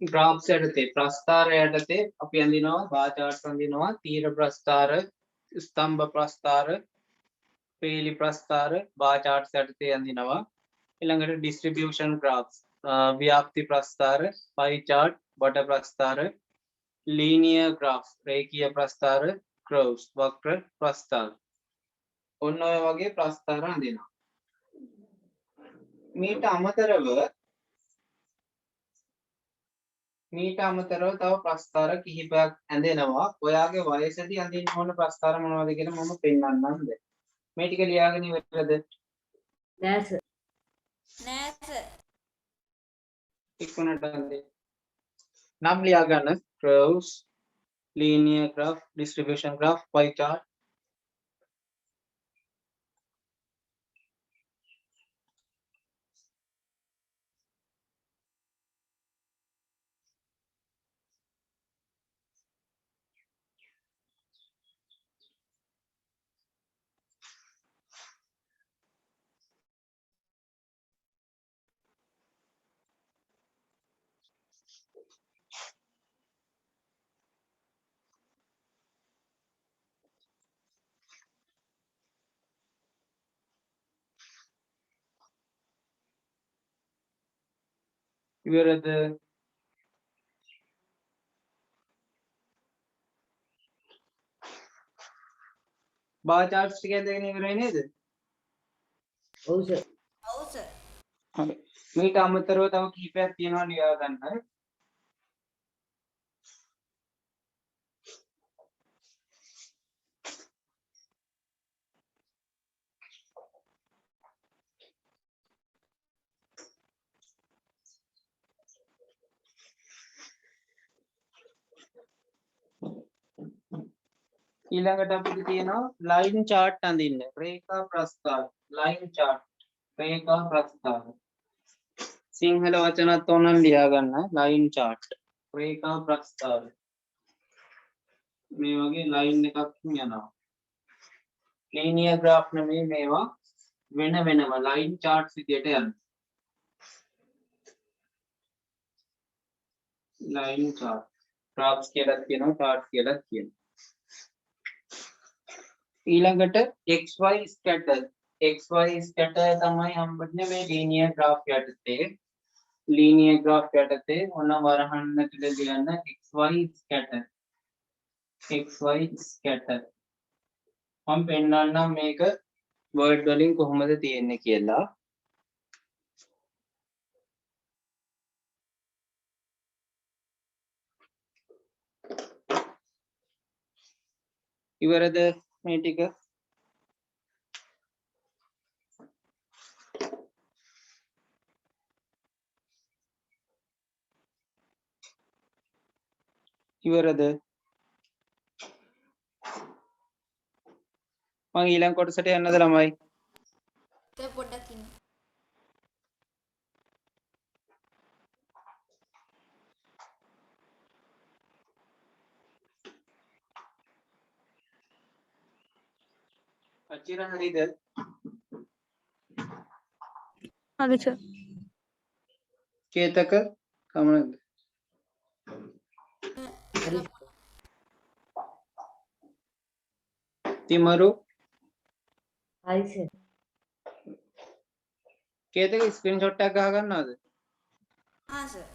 Graphs යටතේ ප්‍රස්ථාර යටතේ අපි අඳිනවා බාර් charts අඳිනවා තීර ප්‍රස්ථාර ස්තම්භ ප්‍රස්ථාර පේලි ප්‍රස්ථාර බාර් charts යටතේ අඳිනවා ඊළඟට distribution graphs ව්‍යාප්ති ප්‍රස්ථාර pie chart බට ප්‍රස්ථාර linear graphs රේඛීය ප්‍රස්ථාර curves වක්‍ර ප්‍රස්ථාර ඔන්න ඔය වගේ ප්‍රස්ථාර අඳිනවා මීට අමතරව තව ප්‍රස්ථාර කිහිපයක් ඇඳෙනවා. ඔයාගේ වයසදී අඳින්න ඕන ප්‍රස්ථාර මොනවද කියලා මම පෙන්නන්නම් දැන්. මේ ටික ලියාගෙන ඉවරද? නෑ සර්. ඉක්මනට අඳින්න. නම් ලියා ගන්න. curves, linear graph, distribution graph, pie chart. ඉවරද? bar charts ටික ඇඳගෙන ඉවරයි නේද? ඔව් සර්. හරි. මේක අමතරව තව කිහිපයක් තියෙනවා ලියා ගන්න. ඊළඟට අපිට තියෙනවා line chart අඳින්න. රේඛා ප්‍රස්ථාර line chart රේඛා ප්‍රස්ථාර සිංහල වචනත් ඕනනම් ලියා ගන්න line chart රේඛා ප්‍රස්ථාර මේ වගේ line එකක් යනවා linear graph නෙමෙයි මේවා වෙනම line charts විදියට යනවා line chart graphs කියලා කියනවා charts කියලා කියනවා ඊළඟට xy scatter තමයි හම්බෙන්නේ මේ linear graph යටතේ ඔන්න වරහන්න කියලා ලියන්න xy scatter මම පෙන්නන්නම් මේක word වලින් කොහොමද තියෙන්නේ කියලා ඉවරද මේ ටික ඉවරද මම ඊළඟ කොටසට යන්නද ළමයි පොඩ්ඩක් ඉන්න. අචිර හරිද හරි සර්. චේතක කමනද හරි. තිමරු හරි සර්. චේතක ස්ක්‍රීන්ෂොට් එකක් ගහ ගන්නවද හා සර්.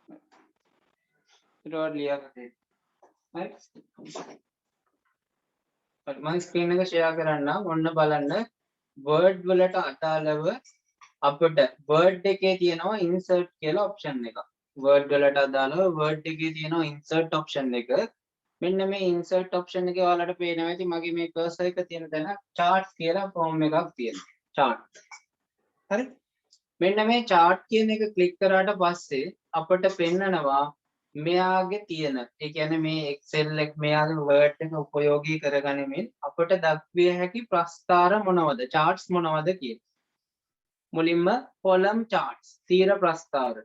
ඊට වඩා ලියා ගන්න හරි මම ස්ක්‍රීන් එක ෂෙයා කරන්නම් ඔන්න බලන්න වර්ඩ් වලට අදාළව අපිට වර්ඩ් එකේ තියෙනවා ඉන්සර්ට් කියලා ඔප්ෂන් එකක් වර්ඩ් වලට අදාළව වර්ඩ් එකේ තියෙනවා ඉන්සර්ට් ඔප්ෂන් එක මෙන්න මේ ඉන්සර්ට් ඔප්ෂන් එකේ ඔයාලට පේනවා ඇති මගේ මේ කර්සර් එක තියෙන තැන charts කියලා ෆෝම් එකක් තියෙනවා chart හරි මෙන්න මේ chart කියන එක ක්ලික් කරාට පස්සේ අපිට පෙන්නනවා මෙයාගේ තියෙන ඒ කියන්නේ මේ Excel එක මෙයාගේ Word එක උපයෝගී කරගනිමින් අපිට දක්විය හැකි ප්‍රස්ථාර මොනවද charts මොනවද කියලා මුලින්ම column charts තීර ප්‍රස්ථාර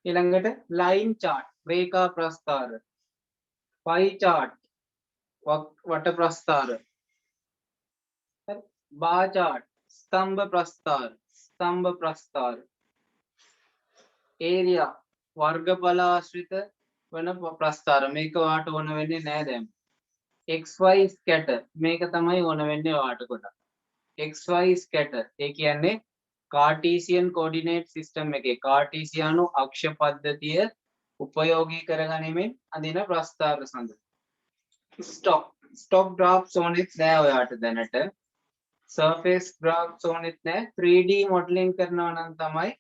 ඊළඟට line chart රේඛා ප්‍රස්ථාර pie chart වට ප්‍රස්ථාර bar chart ස්තම්භ ප්‍රස්ථාර area වර්ගඵල ආශ්‍රිත වන ප්‍රස්ථාර මේක වාට ඕන වෙන්නේ නෑ දැන් xy scatter මේක තමයි ඕන වෙන්නේ වාට කොට xy scatter ඒ කියන්නේ කාටීසියන් කෝඩිනේට් සිස්ටම් එකේ කාටීසියානු අක්ෂ පද්ධතිය උපයෝගී කරගනිමින් අඳින ප්‍රස්ථාර සඳ ස්ටොක් ග්‍රාෆ්ස් ඕනෙත් නෑ ඔයාට දැනට සර්ෆේස් ග්‍රාෆ්ස් ඕනෙත් නෑ 3D මොඩලින් කරනවා නම් තමයි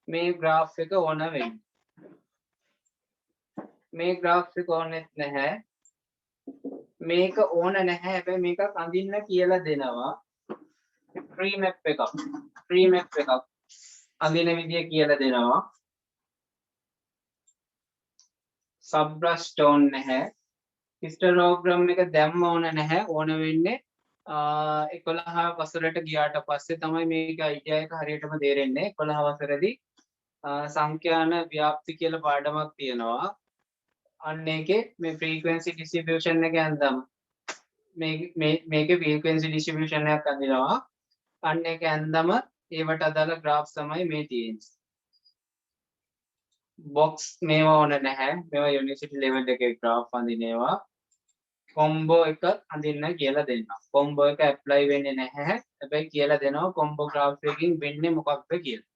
මේ ග්‍රාෆ් එක ඕන වෙන්නේ මේ ග්‍රාෆ් එක ඕනෙත් නැහැ මේක ඕන නැහැ හැබැයි මේක අඳින්න කියලා දෙනවා ෆ්‍රී මැප් එකක් අඳින විදිය කියලා දෙනවා සබ්බ්‍රෂ් ටෝන් නැහැ හිස්ටෝග්‍රෑම් එක දැම්ම ඕන නැහැ ඕන වෙන්නේ 11 වසරට ගියාට පස්සේ තමයි මේක අයිඩියා එක හරියටම තේරෙන්නේ 11 වසරේදී සංඛ්‍යාන ව්‍යාප්ති කියලා පාඩමක් තියෙනවා අන්න ඒකේ මේ ෆ්‍රීකවෙන්සි ඩිස්ට්‍රිබියුෂන් එක ඇඳම මේකේ ෆ්‍රීකවෙන්සි ඩිස්ට්‍රිබියුෂන් එකක් අඳිනවා අන්න ඒක ඇඳම ඒවට අදාළ ග්‍රාෆ්ස් තමයි මේ තියෙන්නේ බොක්ස් මේවා ඕන නැහැ මේවා යුනිවර්සිටි ලෙවල් එකේ ග්‍රාෆ් අඳිනවා කොම්බෝ එක අඳින්න කියලා දෙන්නවා කොම්බෝ එක ඇප්ලයි වෙන්නේ නැහැ හැබැයි කියලා දෙනවා කොම්බෝ ග්‍රාෆ් එකකින් වෙන්නේ මොකක්ද කියලා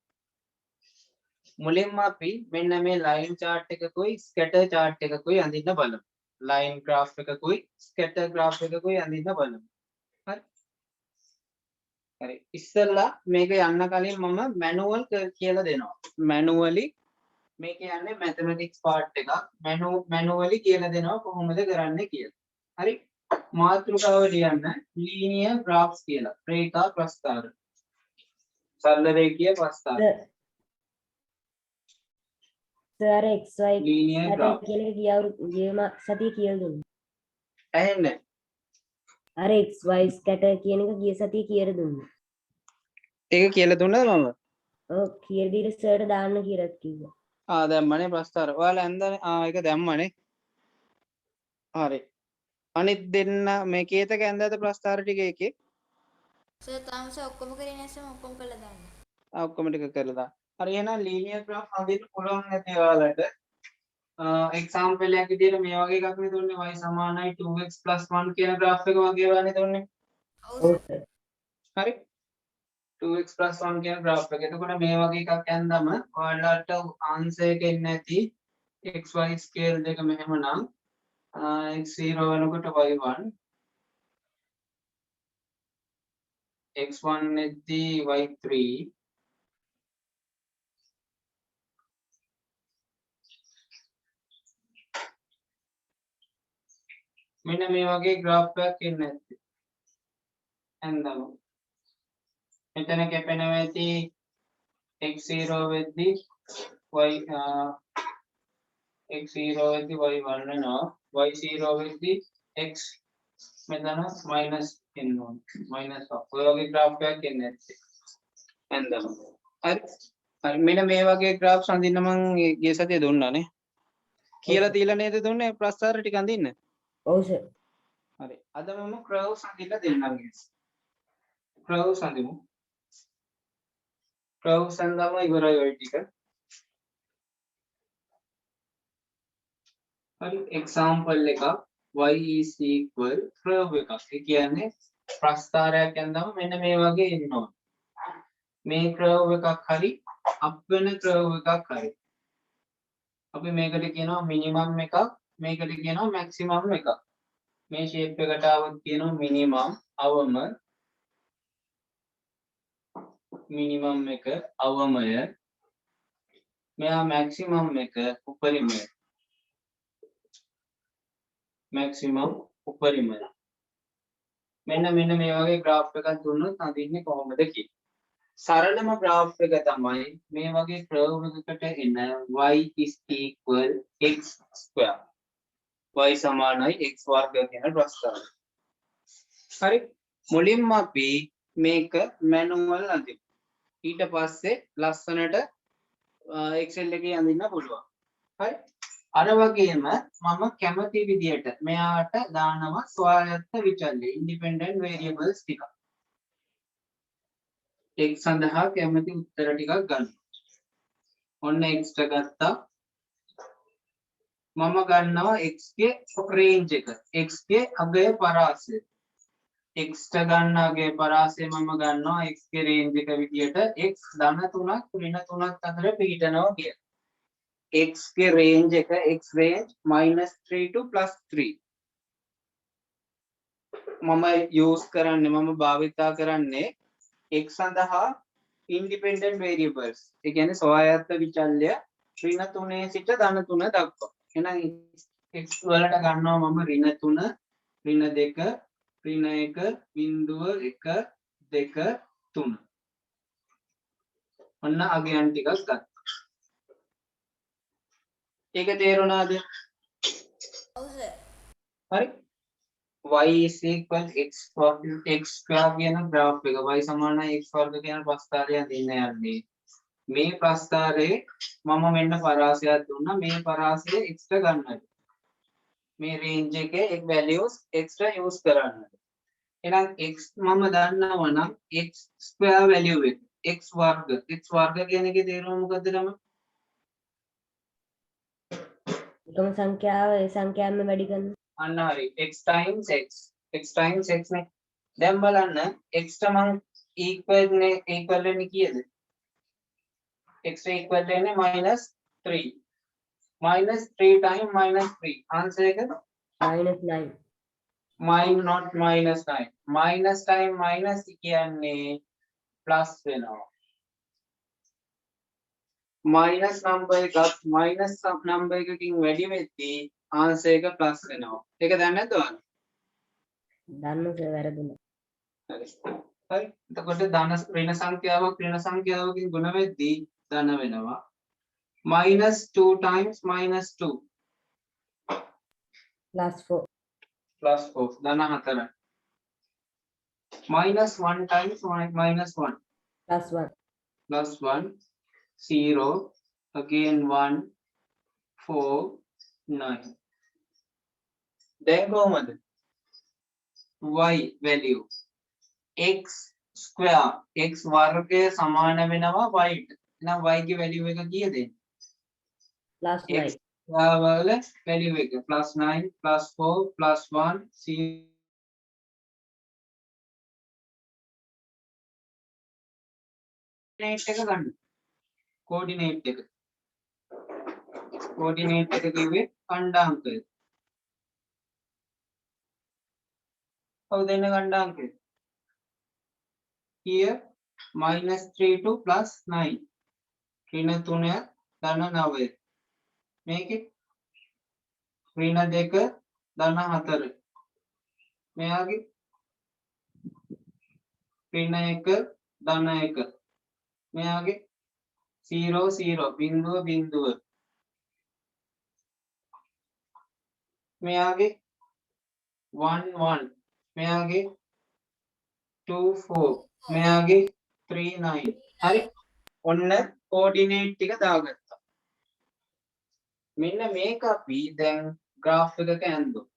මුලින්ම අපි මෙන්න මේ ලයින් chart එකකුයි ස්කැටර් chart එකකුයි අඳින්න බලමු ලයින් graph එකකුයි ස්කැටර් graph එකකුයි අඳින්න බලමු හරි හරි ඉස්සෙල්ලා මේක යන්න කලින් මම මැනුවල් කියලා දෙනවා මැනුවලි මේක යන්නේ මැතමැටික්ස් පාර්ට් එකක් මැනුවලි කියලා දෙනවා කොහොමද කරන්නේ කියලා හරි මාතෘකාව ලියන්න ලීනියර් ග්‍රාෆ්ස් කියලා රේඛා ප්‍රස්ථාර සරල රේඛීය ප්‍රස්ථාර සර් xy ලීනියර් ග්‍රාෆ් කියන එක ගියම සතිය කියලා දුන්නා. ඇහෙන්නේ අර xy scatter කියන එක ගිය සතිය කියලා දුන්නා. ඒක කියලා දුන්නද මම ඔව් කියලා දීලා සර්ට දාන්න කියලා කිව්වා. දැම්මනේ ප්‍රස්ථාර ඔයාලා ඇන්දනේ ඒක දැම්මනේ හරි අනිත් දෙන්න මේ කේතක ඇන්දද ප්‍රස්ථාර ටික එකේ සර් තාම සර් ඔක්කොම කරේ නැසම ඔක්කොම කළා දාන්න. ඔක්කොම ටික කරලා දාන්න හරි එහෙනම් ලීනියර් ග්‍රාෆ් අඳින්න පුළුවන් නැති ඔයාලට එක්සැම්පල් එකක් විදිහට මේ වගේ එකක් නේ දුන්නේ y සමානයි 2x 1 කියන graph එක වගේ වනේ දුන්නේ ඔව් ඔව් සර්. සර්. හරි 2x 1 කියන graph එක. එතකොට මේ වගේ එකක් ඇන්දම ඔයාලට ආන්සර් එක එන්නේ නැති xy scale දෙක මෙහෙමනම් x0 වෙනකොට y1 x1 එද්දී y3 මෙන්න මේ වගේ graph එකක් එන්නේ නැති ඇන්දම මෙතන කැපෙනවා ඇති x0 වෙද්දී y x0 වෙද්දී y1 වෙනවා y0 වෙද්දී x මෙතන minus එනවා minus ඔය වගේ graph එකක් එන්නේ නැති ඇන්දම හරි මෙන්න මේ වගේ graphs අඳින්න මම ගිය සතියේ දුන්නානේ කියලා දීලා නේද දුන්නේ ප්‍රස්ථාර ටික අඳින්න ඔව් සර්. හරි අද මම curves අඳින්න දෙන්නම් guys curves අඳිමු curves අඳිනම ඉවරයි ඔය ටික හරි example එකක් y is equal curve එකක් ඒ කියන්නේ ප්‍රස්ථාරයක් යනදම මෙන්න මේ වගේ එනවා මේ curve එකක් හරි up වෙන curve එකක් හරි අපි මේකට කියනවා minimum එකක් මේකට කියනවා maximum එකක් මේ shape එකට આવොත් කියනවා minimum අවම minimum එක අවමය මෙයා maximum එක උපරිමය maximum උපරිමය මෙන්න මේ වගේ graph එකක් දුන්නොත් අඳින්නේ කොහොමද කියලා සරලම graph එක තමයි මේ වගේ curve එකකට එන y is equal x square y සමානයි x වර්ග කියන ප්‍රස්ථාරය හරි මුලින්ම අපි මේක manual අඳිමු ඊට පස්සේ ලස්සනට excel එකේ අඳින්න පුළුවන් හරි අර වගේම මම කැමති විදියට මෙයාට දානවා ස්වායත්ත විචල්‍ය independent variables ටික x සඳහා කැමති උත්තර ටිකක් ගන්න ඔන්න x ට ගත්තා මම ගන්නවා x ගේ රේන්ජ් එක. x ගේ අගය පරාසය. x ට ගන්න අගය පරාසය මම ගන්නවා x ගේ රේන්ජ් එක විදියට x ධන 3ක් ඍණ 3ක් අතර පිහිටනවා කියලා. x ගේ රේන්ජ් එක x රේන්ජ් -3 to +3. මම යූස් කරන්නේ මම භාවිතා කරන්නේ x සඳහා ඉන්ඩිපෙන්ඩන්ට් වේරියබල්ස්. ඒ කියන්නේ ස්වායත්ත විචල්්‍ය ඍණ 3 සිට ධන 3 දක්වා. එහෙනම් x වලට ගන්නවා මම ඍණ 3, ඍණ 2, ඍණ 1, බිංදුව 1, 2, 3. ඔන්න අගයන් ටිකක් ගත්තා. ඒක තේරුණාද? ඔව් සර්. හරි. y is equal x square කියන graph එක y සමාන x වර්ග කියන ප්‍රස්ථාරය අඳින්න යන්නේ. මේ ප්‍රස්ථාරයේ මම මෙන්න පරාසයක් දුන්නා. මේ පරාසය x ට ගන්නයි. මේ රේන්ජ් එකේ x values x ට use කරන්න. එහෙනම් x මම දන්නවා නම් x square value එක x වර්ග කියන එකේ තේරුම මොකද්ද තමයි? එකම සංඛ්‍යාව ඒ සංඛ්‍යාවෙන් වැඩි කරන අන්න හරි x times x නේ. දැන් බලන්න x ට මම equal වෙන්නේ කීයද? x ට equal වෙන්නේ -3. -3 times -3 answer එක -9. not -9. minus time minus කියන්නේ plus වෙනවා. minus number එකකින් වැඩි වෙද්දී answer එක plus වෙනවා. ඒක දන්නේ නැද්ද ඔයාලා? දන්න සර් වැරදුනා. හරි. එතකොට ධන ඍණ සංඛ්‍යාවකින් ගුණ වෙද්දී ධන වෙනවා. -2 times -2 +4. +4 ධන 4. -1 times -1 +1. +1 0 again 1 4 9. දැන් කොහොමද? y value x square x වර්ගය සමාන වෙනවා y ට. එහෙනම් y ගේ value එක කීයද? +9. x square වල value එක +9 +4 +1 0 coordinate එක ගන්න. coordinate එක කිව්වේ ඛණ්ඩාංකය. කවුද එන්නේ ඛණ්ඩාංකය? here -3 to +9 ඍණ 3 ධන 9. මේකේ ඍණ 2 ධන 4. මෙයාගේ ඍණ 1 ධන 1. මෙයාගේ 0 0 බිංදුව. මෙයාගේ 1 1. මෙයාගේ 2 4. මෙයාගේ 3 9. හරි. ඔන්න කෝඩිනේට් ටික දාගත්තා. මෙන්න මේක අපි දැන් graph එකක ඇඳුවා.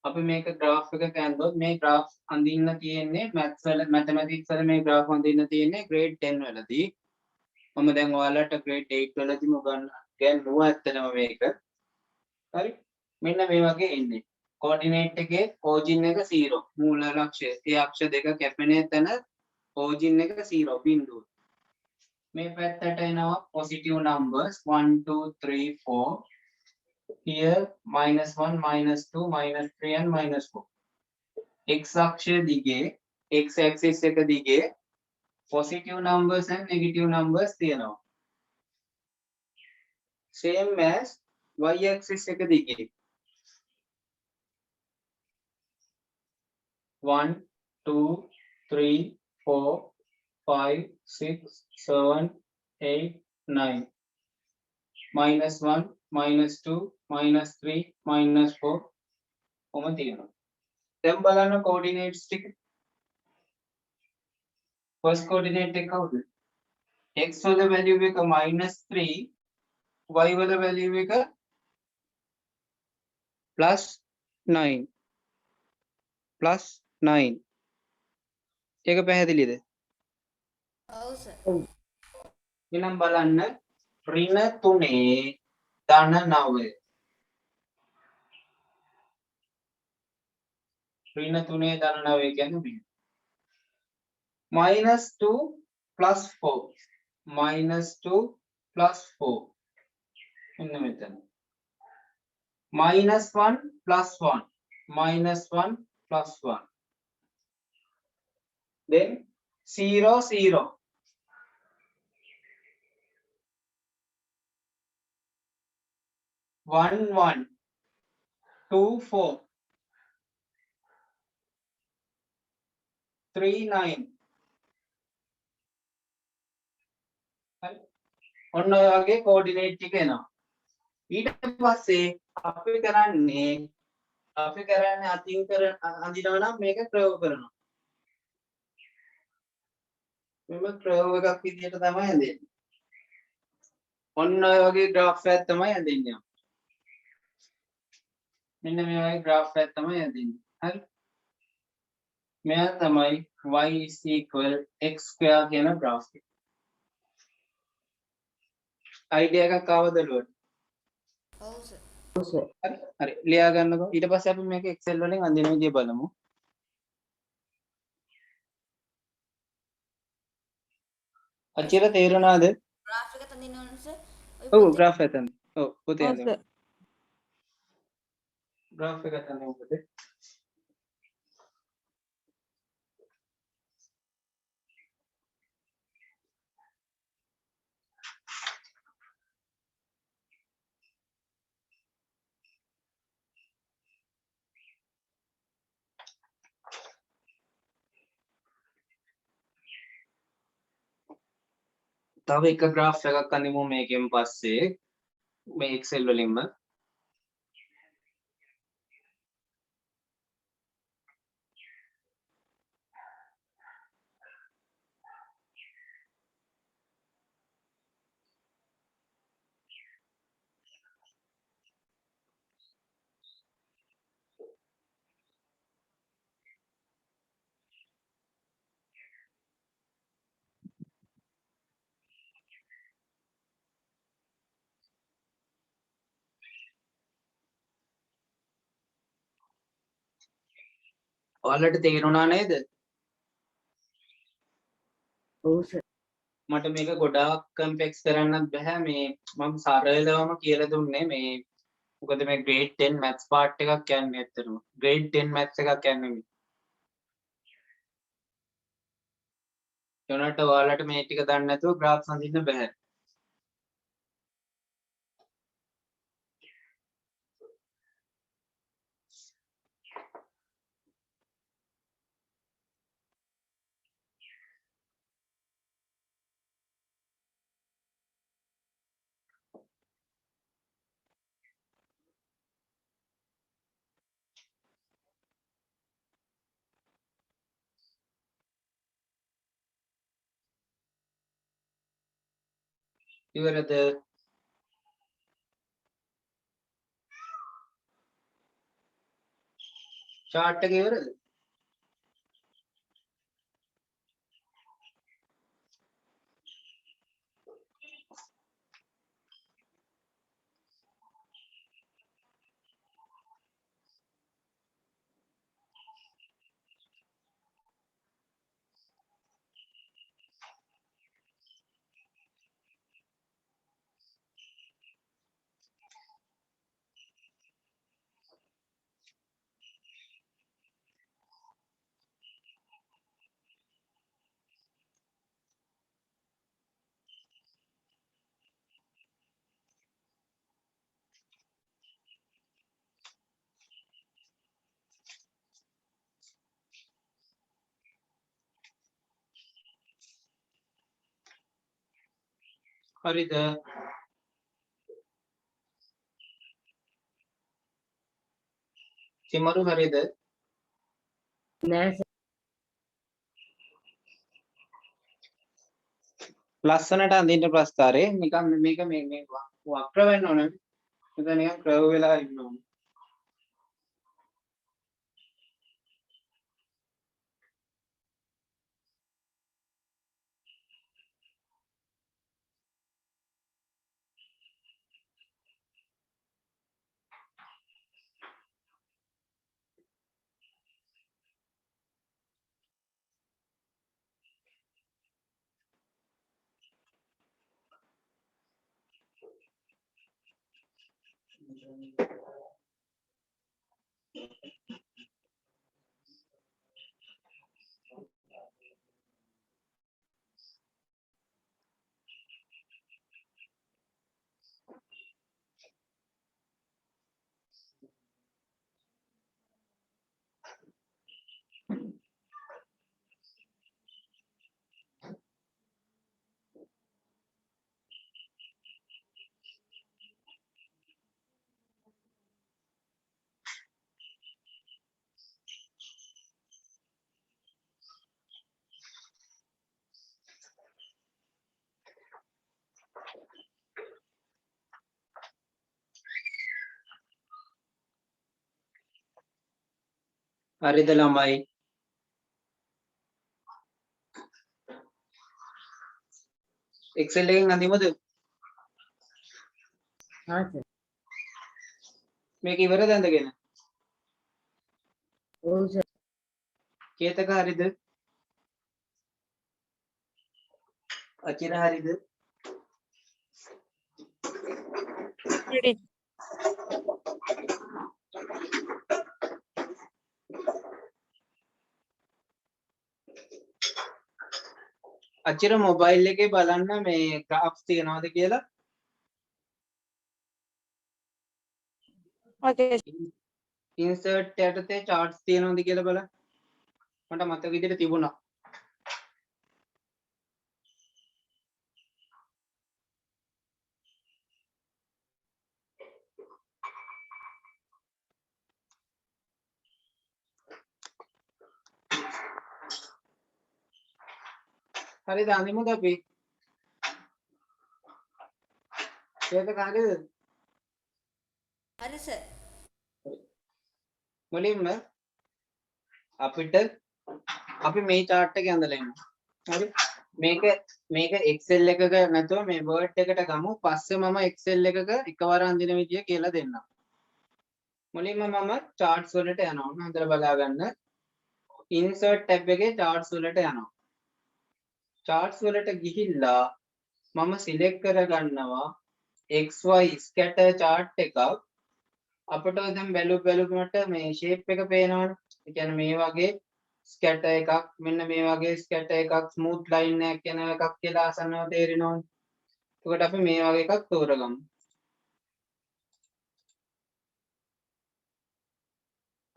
අපි මේක graph එකක ඇඳුවොත් මේ graph අඳින්න තියෙන්නේ mathematics වල මේ graph අඳින්න තියෙන්නේ grade 10 වලදී. මම දැන් ඔයාලට grade 8 වලදීම උගන්වුවා ඇත්තටම මේක. හරි. මෙන්න මේ වගේ එන්නේ. coordinate එකේ origin එක 0 මූල ලක්ෂය. ඒ අක්ෂ දෙක කැපෙන තැන origin එක 0 බිංදුව. මේ පැත්තට එනවා positive numbers 1 2 3 4. here -1 -2 -3 and -4. x අක්ෂය දිගේ x axis එක දිගේ positive numbers and negative numbers තියෙනවා. same as y axis එක දිගේ 1 2 3 4 5 6 7 8 9 -1 -2 -3 -4 කොහොම තියෙනවා. දැන් බලන්න coordinates ටික. first coordinate එක කවුද? x වල value එක -3 y වල value එක +9 ඒක පැහැදිලිද? ඔව් සර්. එහෙනම් බලන්න ඍණ 3 ධන 9 ඍණ 3 ධන 9 කියන්නේ මෙහෙම. -2 + 4 -2 + 4 මෙන්න මෙතන. -1 + 1 -1 + 1 then 0 0 1 1 2 4 3 9 හරි. ඔන්න ඔය වගේ කෝඩිනේට් ටික එනවා. ඊට පස්සේ අපි කරන්නේ අතින් අඳිනවා නම් මේක ක්‍රව් කරනවා. මෙම ක්‍රව් එකක් විදිහට තමයි ඇඳෙන්නේ. ඔන්න ඔය වගේ ග්‍රාෆ් එකක් තමයි ඇඳෙන්නේ. මෙන්න මේ වගේ ග්‍රාෆ් එකක් තමයි ඇඳෙන්නේ. හරි. මෙයා තමයි y = x² කියන ග්‍රාෆ් එක. අයිඩියා එකක් ආවද ලුවට? ඔව් සර්. ඔව් සර්. හරි. හරි. ලියා ගන්නකො. ඊට පස්සේ අපි මේක Excel වලින් අඳින විදිය බලමු. අච්චර තේරුණාද? ග්‍රාෆ් එක තඳින්න ඕනේ සර්. ඔය ඔව් පොතේ ග්‍රාෆ් එක තඳින්න. ඔව් පොතේ ඔව් අඳින්න. සර්. ග්‍රාෆ් එක තඳින්න පොතේ. තව එක ග්‍රාෆ් එකක් අඳිමු මේකෙන් පස්සේ මේ Excel වලින්ම. ඔයාලට තේරුණා නේද? ඔව් සර්. මට මේක ගොඩාක් කම්පෙක්ස් කරන්නත් බෑ. මේ මම සරලවම කියලා දුන්නේ මේ මොකද මේ grade 10 maths part එකක් යන්නේ ඇත්තටම. grade 10 maths එකක් යන්නේ. ඒනට ඔයාලට මේ ටික දන්නේ නැතුව graph අඳින්න බෑ. ඉවරද? chart එක ඉවරද? හරිද? සිමරු හරිද? නෑ සර්. ලස්සනට අඳින්න ප්‍රස්තාරේ නිකන් මේක මේ වක්‍ර වෙන්න ඕනේ. මේක නිකන් කර්ව් වෙලා ඉන්න ඕනේ. හරිද ළමයි? Excel එකෙන් අඳිමුද? හා සර්. මේක ඉවරද ඇඳගෙන? ඔව් සර්. කේතක හරිද? අචිර හරිද? ready අචිර මොබයිල් එකේ බලන්න මේ graph තියනවද කියලා. okay insert යටතේ charts තියනවද කියලා බලන්න. මට මතක විදිහට තිබුණා. හරිද අඳිමුද අපි? කේතක හරිද? හරි සර්. මුලින්ම අපිට අපි මේ chart එක ඇඳලා ඉන්න. හරි? මේක Excel එකක නැතුව මේ Word එකට ගමු. පස්සේ මම Excel එකක එකවර අඳින විදිය කියලා දෙන්නම්. මුලින්ම මම charts වලට යනවා. හොඳට බලා ගන්න. insert tab එකේ charts වලට යනවා. charts වලට ගිහිල්ලා මම select කරගන්නවා XY scatter chart එකක්. අපිට දැන් බැලුමට මේ shape එක පේනවනේ. ඒ කියන්නේ මේ වගේ scatter එකක්, මෙන්න මේ වගේ scatter එකක්, smooth line එකක් කියන එකක් කියලා ආසන්නව තේරෙනවනේ. එතකොට අපි මේ වගේ එකක් තෝරගමු.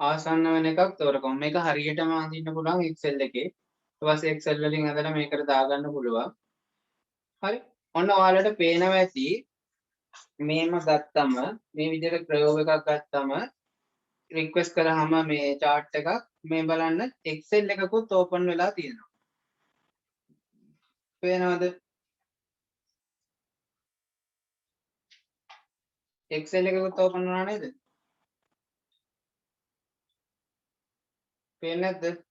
ආසන්න වෙන එකක් තෝරගමු. මේක හරියටම අඳින්න පුළුවන් Excel එකේ. ඊට පස්සේ Excel වලින් ඇදලා මේකට දාගන්න පුළුවන්. හරි. ඔන්න ඔයාලට පේනවා ඇති මේම ගත්තම මේ විදිහට ප්‍රයෝග එකක් ගත්තම රික්වෙස්ට් කරාම මේ chart එකක් මේ බලන්න Excel එකකුත් ඕපන් වෙලා තියෙනවා. පේනවද? Excel එකකුත් ඕපන් වුණා නේද? පේන්නේ නැද්ද?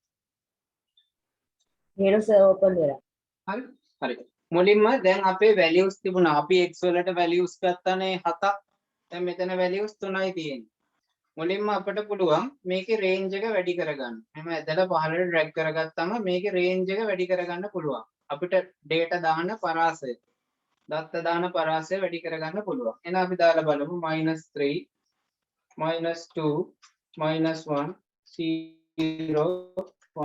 වෙන සර් ඕපන් වෙලා. හරි. හරි. මුලින්ම දැන් අපේ values තිබුණා. අපි x වලට values ගත්තානේ 7ක්. දැන් මෙතන values 3යි තියෙන්නේ. මුලින්ම අපිට පුළුවන් මේකේ range එක වැඩි කරගන්න. මෙහෙම ඇදලා පහළට drag කරගත්තාම මේකේ range එක වැඩි කරගන්න පුළුවන්. අපිට data දාන පරාසය. දත්ත දාන පරාසය වැඩි කරගන්න පුළුවන්. එහෙනම් අපි දාලා බලමු -3 -2 -1 0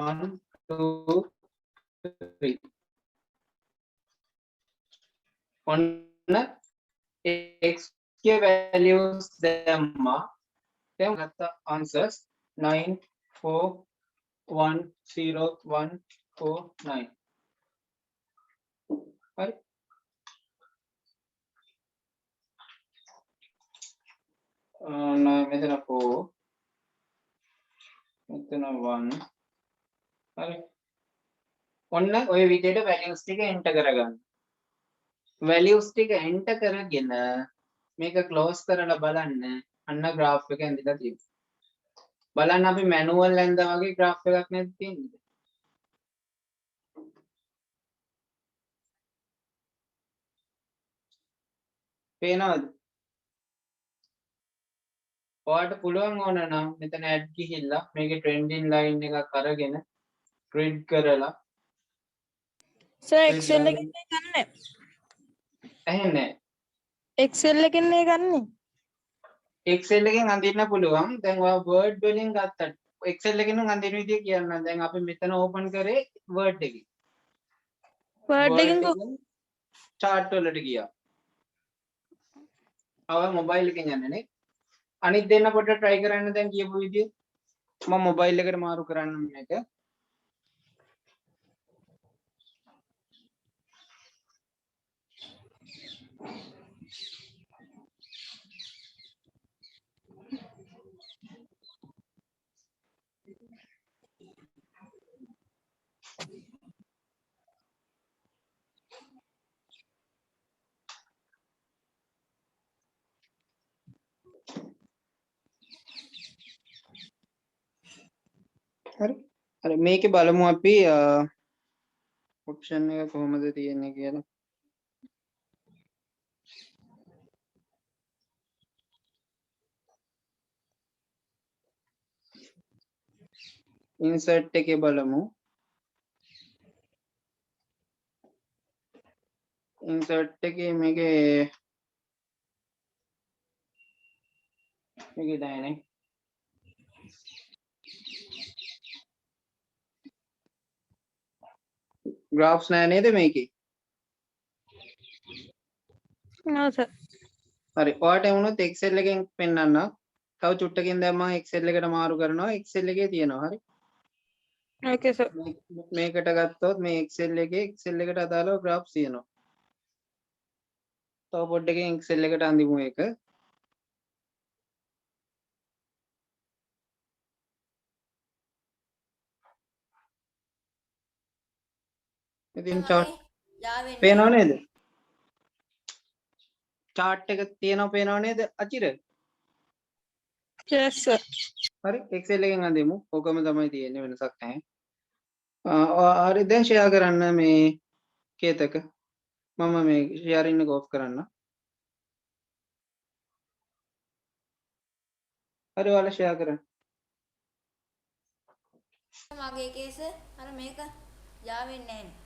1 2 3 ඔන්න x के values දැම්මා. දැන් ගත්ත answers 9 4 1 0 1 4 9. හරි. මෙතන 4 මෙතන 1. හරි. ඔන්න ඔය විදිහට values ටික enter කරගන්න. values ටික enter කරගෙන මේක close කරලා බලන්න අන්න graph එක ඇඳලා තියෙනවා. බලන්න අපි manual ඇඳා වගේ graph එකක් නේද තියෙන්නේ. පේනවද? ඔයාලට පුළුවන් ඕන නම් මෙතන add ගිහිල්ලා මේකේ trending line එකක් අරගෙන grid කරලා sir excel එකෙන් මේ ගන්න ඇහෙන්නේ excel එකෙන් මේ ගන්න Excel එකෙන් අඳින්න පුළුවන්. දැන් ඔයා Word වලින් ගත්තට Excel එකෙන් අඳින විදිය කියන්නම්. දැන් අපි මෙතන ඕපන් කරේ Word එකේ. වර්ඩ් Word එකෙන් එකෙන් chart වලට ගියා. අව මොබයිල් එකෙන් යන්නේ නේ. අනිත් දෙන්න පොඩ්ඩක් try කරන්න දැන් කියපු විදිය. මම මොබයිල් එකට මාරු කරන්න මේක. හරි. හරි මේකේ බලමු අපි ඔප්ෂන් එක කොහොමද තියෙන්නේ කියලා. ඉන්සර්ට් එකේ බලමු. ඉන්සර්ට් එකේ මේකේ දැනේ graphs නෑ නේද මේකේ? නෝ සර්. හරි. ඔයාට වුණොත් Excel එකෙන් පෙන්නන්න. තව චුට්ටකින් දැන් මම Excel එකට මාරු කරනවා. Excel එකේ තියෙනවා. හරි. ඕකේ සර්. මේකට ගත්තොත් මේ Excel එකට අදාළව graphs තියෙනවා. තව පොඩ්ඩකින් Excel එකට අඳිමු ඒක. ඉතින් chart යාවෙන්නේ පේනව නේද? chart එක තියෙනව පේනව නේද අචිර? yes sir. හරි Excel එකෙන් අඳිමු. ඕකම තමයි තියෙන්නේ වෙනසක් නැහැ. හරි දැන් share කරන්න මේ කේතක. මම මේ sharing එක off කරන්න. හරි ඔයාලා share කරන්න. මගේ කේස අර මේක යාවෙන්නේ නැහැ.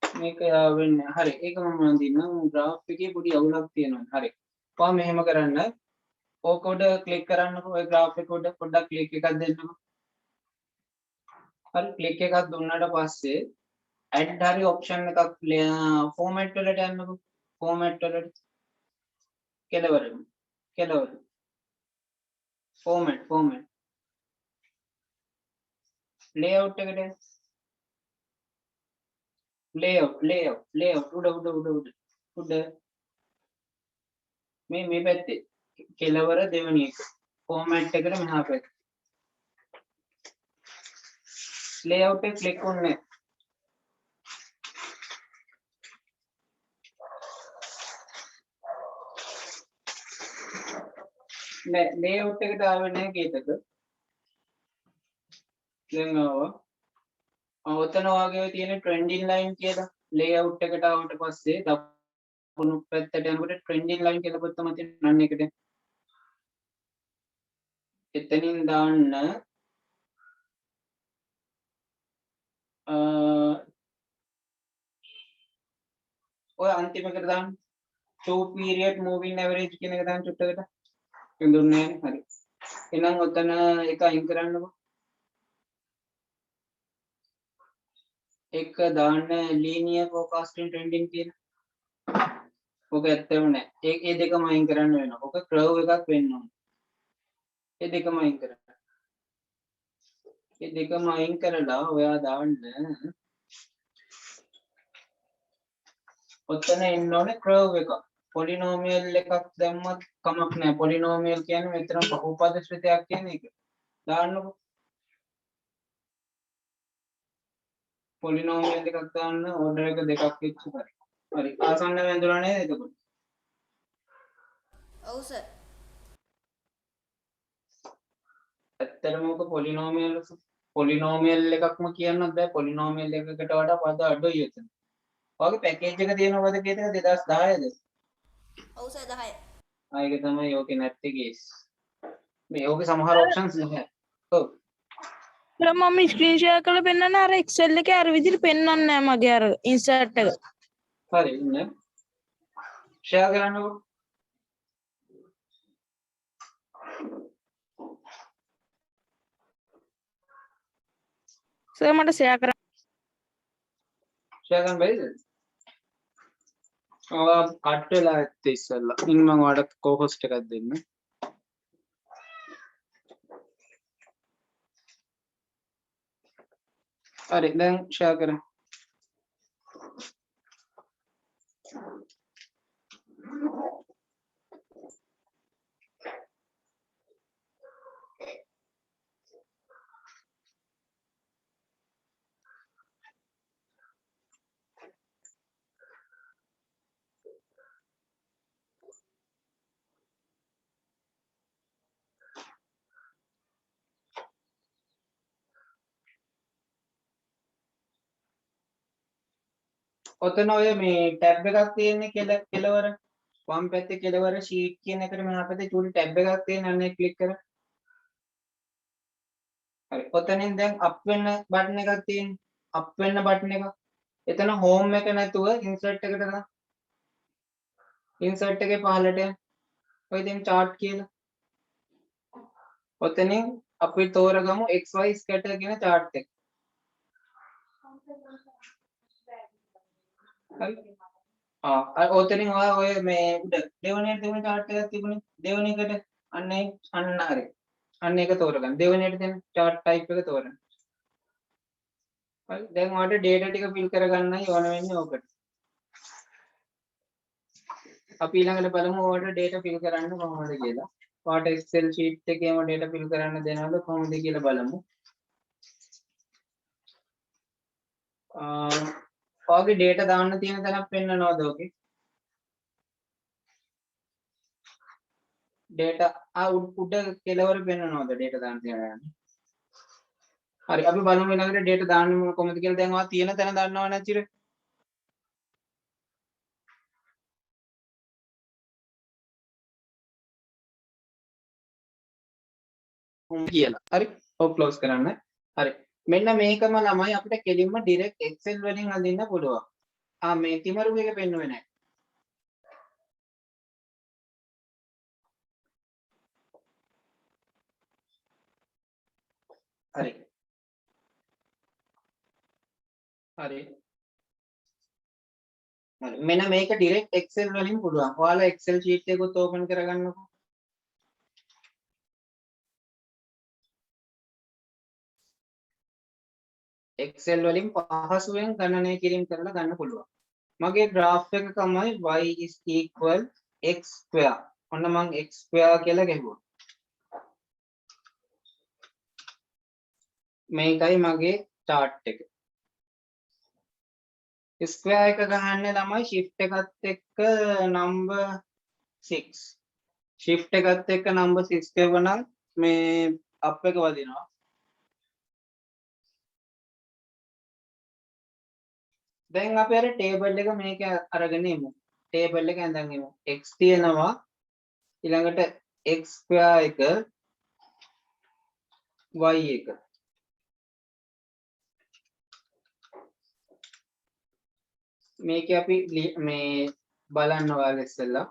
මේක වෙන්නේ හරි ඒක මම අඳින්නම් graph එකේ පොඩි අවුලක් තියෙනවා. හරි. ඔයා මෙහෙම කරන්න. ඕක උඩ ක්ලික් කරන්නකෝ ඔය graph එක උඩ පොඩ්ඩක් ක්ලික් එකක් දෙන්නකෝ. හරි ක්ලික් එකක් දුන්නාට පස්සේ add හරි option එකක් format වලට යන්නකෝ. format වලට කෙලවර format layout එකට layout උඩ මේ පැත්තේ කෙලවර දෙවෙනි එක format එකට මෙහා පැත්තේ layout එක ක්ලික් වුනේ නෑ layout එකට ආවේ නැහැ කේතක දැන් ආවා ඔතන වාගේ තියෙන trending line කියලා layout එකට ආවට පස්සේ දකුණු පැත්තට යනකොට trending line කියලා පොත් තමයි තියෙන්නේ නන් එකට එතනින් දාන්න ඔය අන්තිම එකට දාන්න 2 period moving average කියන එක දාන්න චුට්ටකට දුන්නේ නැහැ හරි එහෙනම් ඔතන එක අයින් කරන්නකො එක දාන්න linear forecasting trending කියලා ඔක ඇත්තම නැහැ ඒ දෙකම අයින් කරන්න වෙනවා ඔක curve එකක් වෙන්න ඕනේ ඒ දෙකම අයින් කරන්න ඒ දෙකම අයින් කරලා ඔයා දාන්න ඔතන එන්න ඕනේ curve එක polynomial එකක් දැම්මත් කමක් නැහැ polynomial කියන්නේ මෙතන බහුපද ශ්‍රිතයක් කියන එක දාන්නකො polynomial එකක් දාන්න order එක දෙකක් වෙච්ච හරි හරි ආසන්න වැඳුණා නේද එතකොට ඔව් සර්. ඇත්තටම ඔක polynomial එකක්ම කියන්නත් බෑ polynomial එකකට වඩා පද අඩුයි එතන ඔයාගේ පැකේජ් එක තියෙනවද කීයද 2010ද ඔව් සර් 10. ඒක තමයි ඕකේ නැත්තේ කේස් මේ ඕකේ සමහර ඔප්ෂන්ස් නැහැ ඔව් සර් මම ස්ක්‍රීන් ෂෙයා කරලා පෙන්නන්න අර එක්සෙල් එකේ අර විදිහට පෙන්වන්නේ නැහැ මගේ අර ඉන්සර්ට් එක. හරි ඉන්න ෂෙයා කරන්නකො. සර් මට ෂෙයා කරන්න. ෂෙයා කරන්න බැරිද? කට් වෙලා ඇත්තේ ඉස්සෙල්ලා. ඉන්න මම ඔයාලට කෝහොස්ට් එකක් දෙන්න. හරි දැන් ෂෙයා කරන්න. ඔතන ඔය මේ ටැබ් එකක් තියෙන්නේ කෙලවර වම් පැත්තේ කෙලවර ෂීට් කියන එකට මෙහා පැත්තේ චූටි ටැබ් එකක් තියෙන අන්න ඒක ක්ලික් කර. හරි ඔතනින් දැන් අප් වෙන්න බටන් එකක් තියෙන්නේ. අප් වෙන්න බටන් එක. එතන හෝම් එක නැතුව ඉන්සර්ට් එකට දාන්න. ඉන්සර්ට් එකේ පහළට යන්න. ඔය දැන් chart කියලා. ඔතනින් අපි තෝරගමු XY scatter කියන chart එක. හරි. ඔතනින් ඔය මේ උඩ දෙවෙනියට දෙවෙනි chart එකක් තිබුණේ. දෙවෙනිකට අන්න හරි. අන්න ඒක තෝරගන්න. දෙවෙනියට දෙන chart type එක තෝරන්න. හරි. දැන් ඔයාලට data ටික fill කරගන්නයි ඕන වෙන්නේ ඕකට. අපි ඊළඟට බලමු ඔයාලට data fill කරන්න කොහොමද කියලා. ඔයාලට Excel sheet එකේම data fill කරන්න දෙනවද කොහොමද කියලා බලමු. ඔයාගේ data දාන්න තියෙන තැනක් පෙන්නනවද ඔකේ? data උඩ කෙලවර පෙන්නනවද data දාන්න තියෙන? හරි අපි බලමු ඊළඟට data දාන්න කොහොමද කියලා. දැන් ඔයා තියෙන තැන දන්නව නැතිද? කියලා. හරි. ඔව් ක්ලෝස් කරන්න. හරි. මෙන්න මේකම ළමයි අපිට කෙලින්ම direct Excel වලින් අඳින්න පුළුවන්. මේ තිමරු එක පෙන්වුවේ නැහැ. හරි. හරි. හරි. මෙන්න මේක direct Excel වලින් පුළුවන්. ඔයාලා Excel sheet එකකුත් open කරගන්නකෝ. Excel වලින් පහසුවෙන් ගණනය කිරීම කරලා ගන්න පුළුවන්. මගේ graph එක තමයි y is equal x square. ඔන්න මම x square කියලා ගහුවා. මේකයි මගේ chart එක. square එක ගහන්නේ ළමයි shift එකත් එක්ක number 6. shift එකත් එක්ක number 6 ගවනම් මේ up එක වදිනවා. දැන් අපි අර table එක මේක අරගෙන ඉමු. table එක ඇඳන් ඉමු. x තියෙනවා ඊළඟට x square එක y එක. මේක අපි මේ බලන්න ඔයාලා ඉස්සෙල්ලා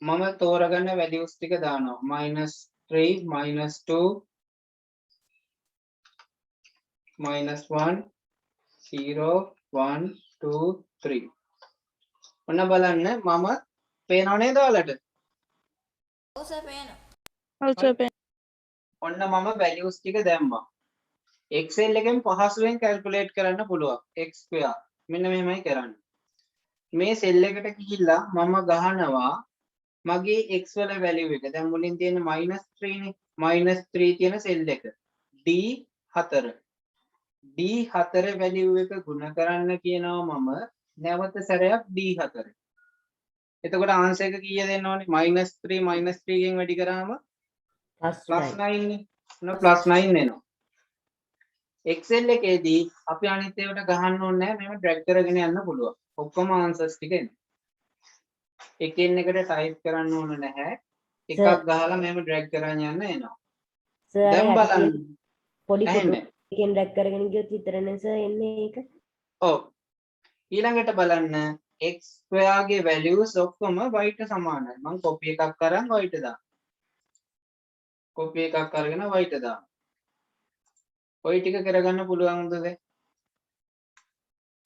මම තෝරගන්න values ටික දානවා -3 -2 -1 0 1 2 3 ඔන්න බලන්න මම පේනව නේද ඔයාලට? ඔව් සර් පේනවා. ඔව් සර් ඔන්න මම values ටික දැම්මා. Excel එකෙන් පහසුවෙන් calculate කරන්න පුළුවන් x square. මෙන්න මෙහෙමයි කරන්නේ. මේ cell එකට ගිහිල්ලා මම ගහනවා මගේ x වල value එක. දැන් මුලින් තියෙන -3 නේ. -3 තියෙන cell එක. D4. D4 value එක ගුණ කරන්න කියනවා මම නැවත සැරයක් D4. එතකොට answer එක කීය දෙන්න ඕනේ? -3 -3 ගෙන් වැඩි කරාම +9 නේ. නෝ +9 එනවා. Excel එකේදී අපි අනිත් ඒවාට ගහන්න ඕනේ නැහැ. මේව drag කරගෙන යන්න පුළුවන්. ඔක්කොම answers ටික එනවා. එකින් එකට type කරන්න ඕන නැහැ. එකක් ගහලා මේව drag කරගෙන යන්න එනවා. දැන් බලන්න. පොඩි කුටු ඇහෙන්නේ? එකෙන් රැක් කරගෙන ගියොත් විතරනේ සර් එන්නේ ඒක. ඔව්. ඊළඟට බලන්න x square ගේ values ඔක්කොම y ට සමානයි. මම copy එකක් අරන් y ට දානවා. copy එකක් අරගෙන y ට දානවා. ඔය ටික කරගන්න පුළුවන්ද දැන්?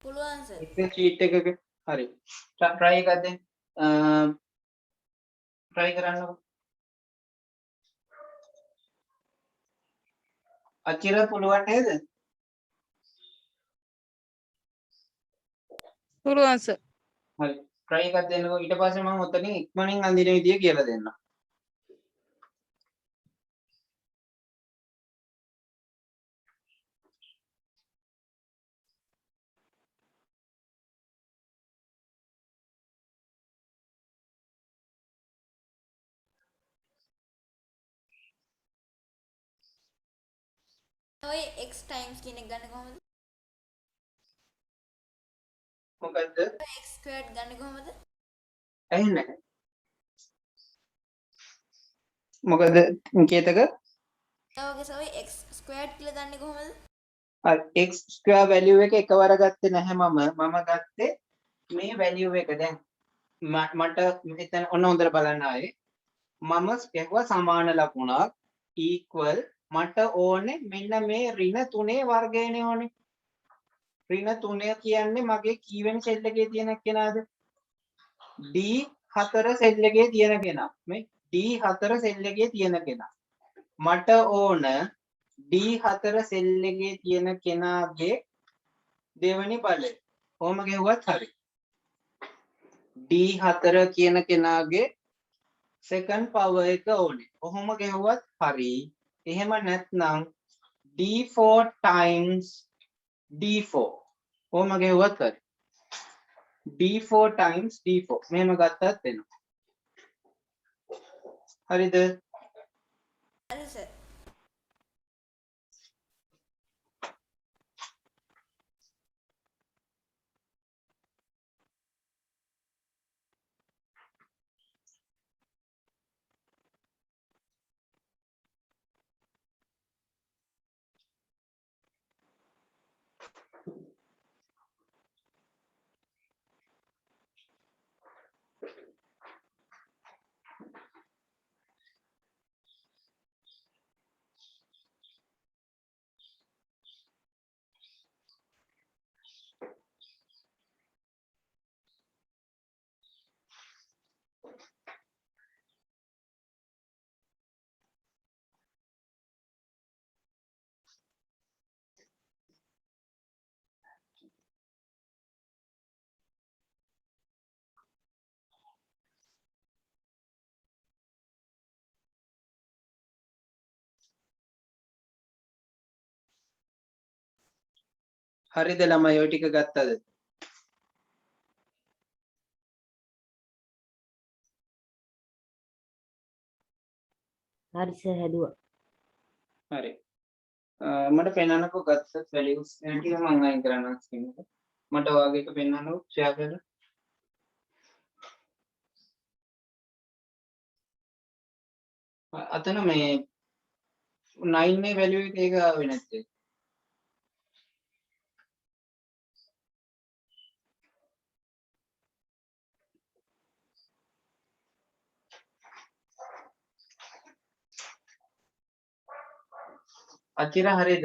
පුළුවන් සර්. Excel sheet එකක හරි. try එකක් දෙන්න. try කරන්නකෝ. අචිර පුළුවන් නේද? පුළුවන් සර්. හරි. try එකක් දෙන්නකෝ. ඊට පස්සේ මම ඔතනින් ඉක්මනින් අඳින විදිය කියලා දෙන්නම්. ඔය x times කියන එක ගන්න කොහොමද? මොකද්ද? x squared ගන්න කොහොමද? ඇහෙන්නේ නැහැ. මොකද කේතක? ඔයගේ සර් x squared කියලා ගන්න කොහොමද? හරි x square value එක එකවර ගත්තේ නැහැ මම ගත්තේ මේ value එක දැන් මට මෙතන ඔන්න හොඳට බලන්න ආයේ මම කියුවා සමාන ලකුණක් equal මට ඕනේ මෙන්න මේ ඍණ 3 වර්ගයනේ ඕනේ ඍණ 3 කියන්නේ මගේ කීවෙනි සෙල් එකේ තියෙන කෙනාද D4 සෙල් එකේ තියෙන කෙනා මේ D4 සෙල් එකේ තියෙන කෙනා මට ඕන D4 සෙල් එකේ තියෙන කෙනාගේ දෙවෙනි බලය. කොහොම ගෙවුවත් හරි. D4 කියන කෙනාගේ second power එක ඕනේ. කොහොම ගෙවුවත් හරි. එහෙම නැත්නම් D4 times D4. කොහොම ගෙවුවත් හරි. D4 times D4. මෙහෙම ගත්තත් වෙනවා. හරිද? හරි සර්. හරිද ළමයි ඔය ටික ගත්තද? හරි සර් හැදුවා. හරි. මට පෙන්වන්නකෝ ගත්ත values ගැන ටික මම අයින් කරන්න ස්ක්‍රීන් එක. මට ඔයාගේ එක පෙන්වන්නකෝ ෂෙයා කරලා. අතන මේ 9 නේ value එක ඒක ආවේ නැත්තේ. අචිර හරිද?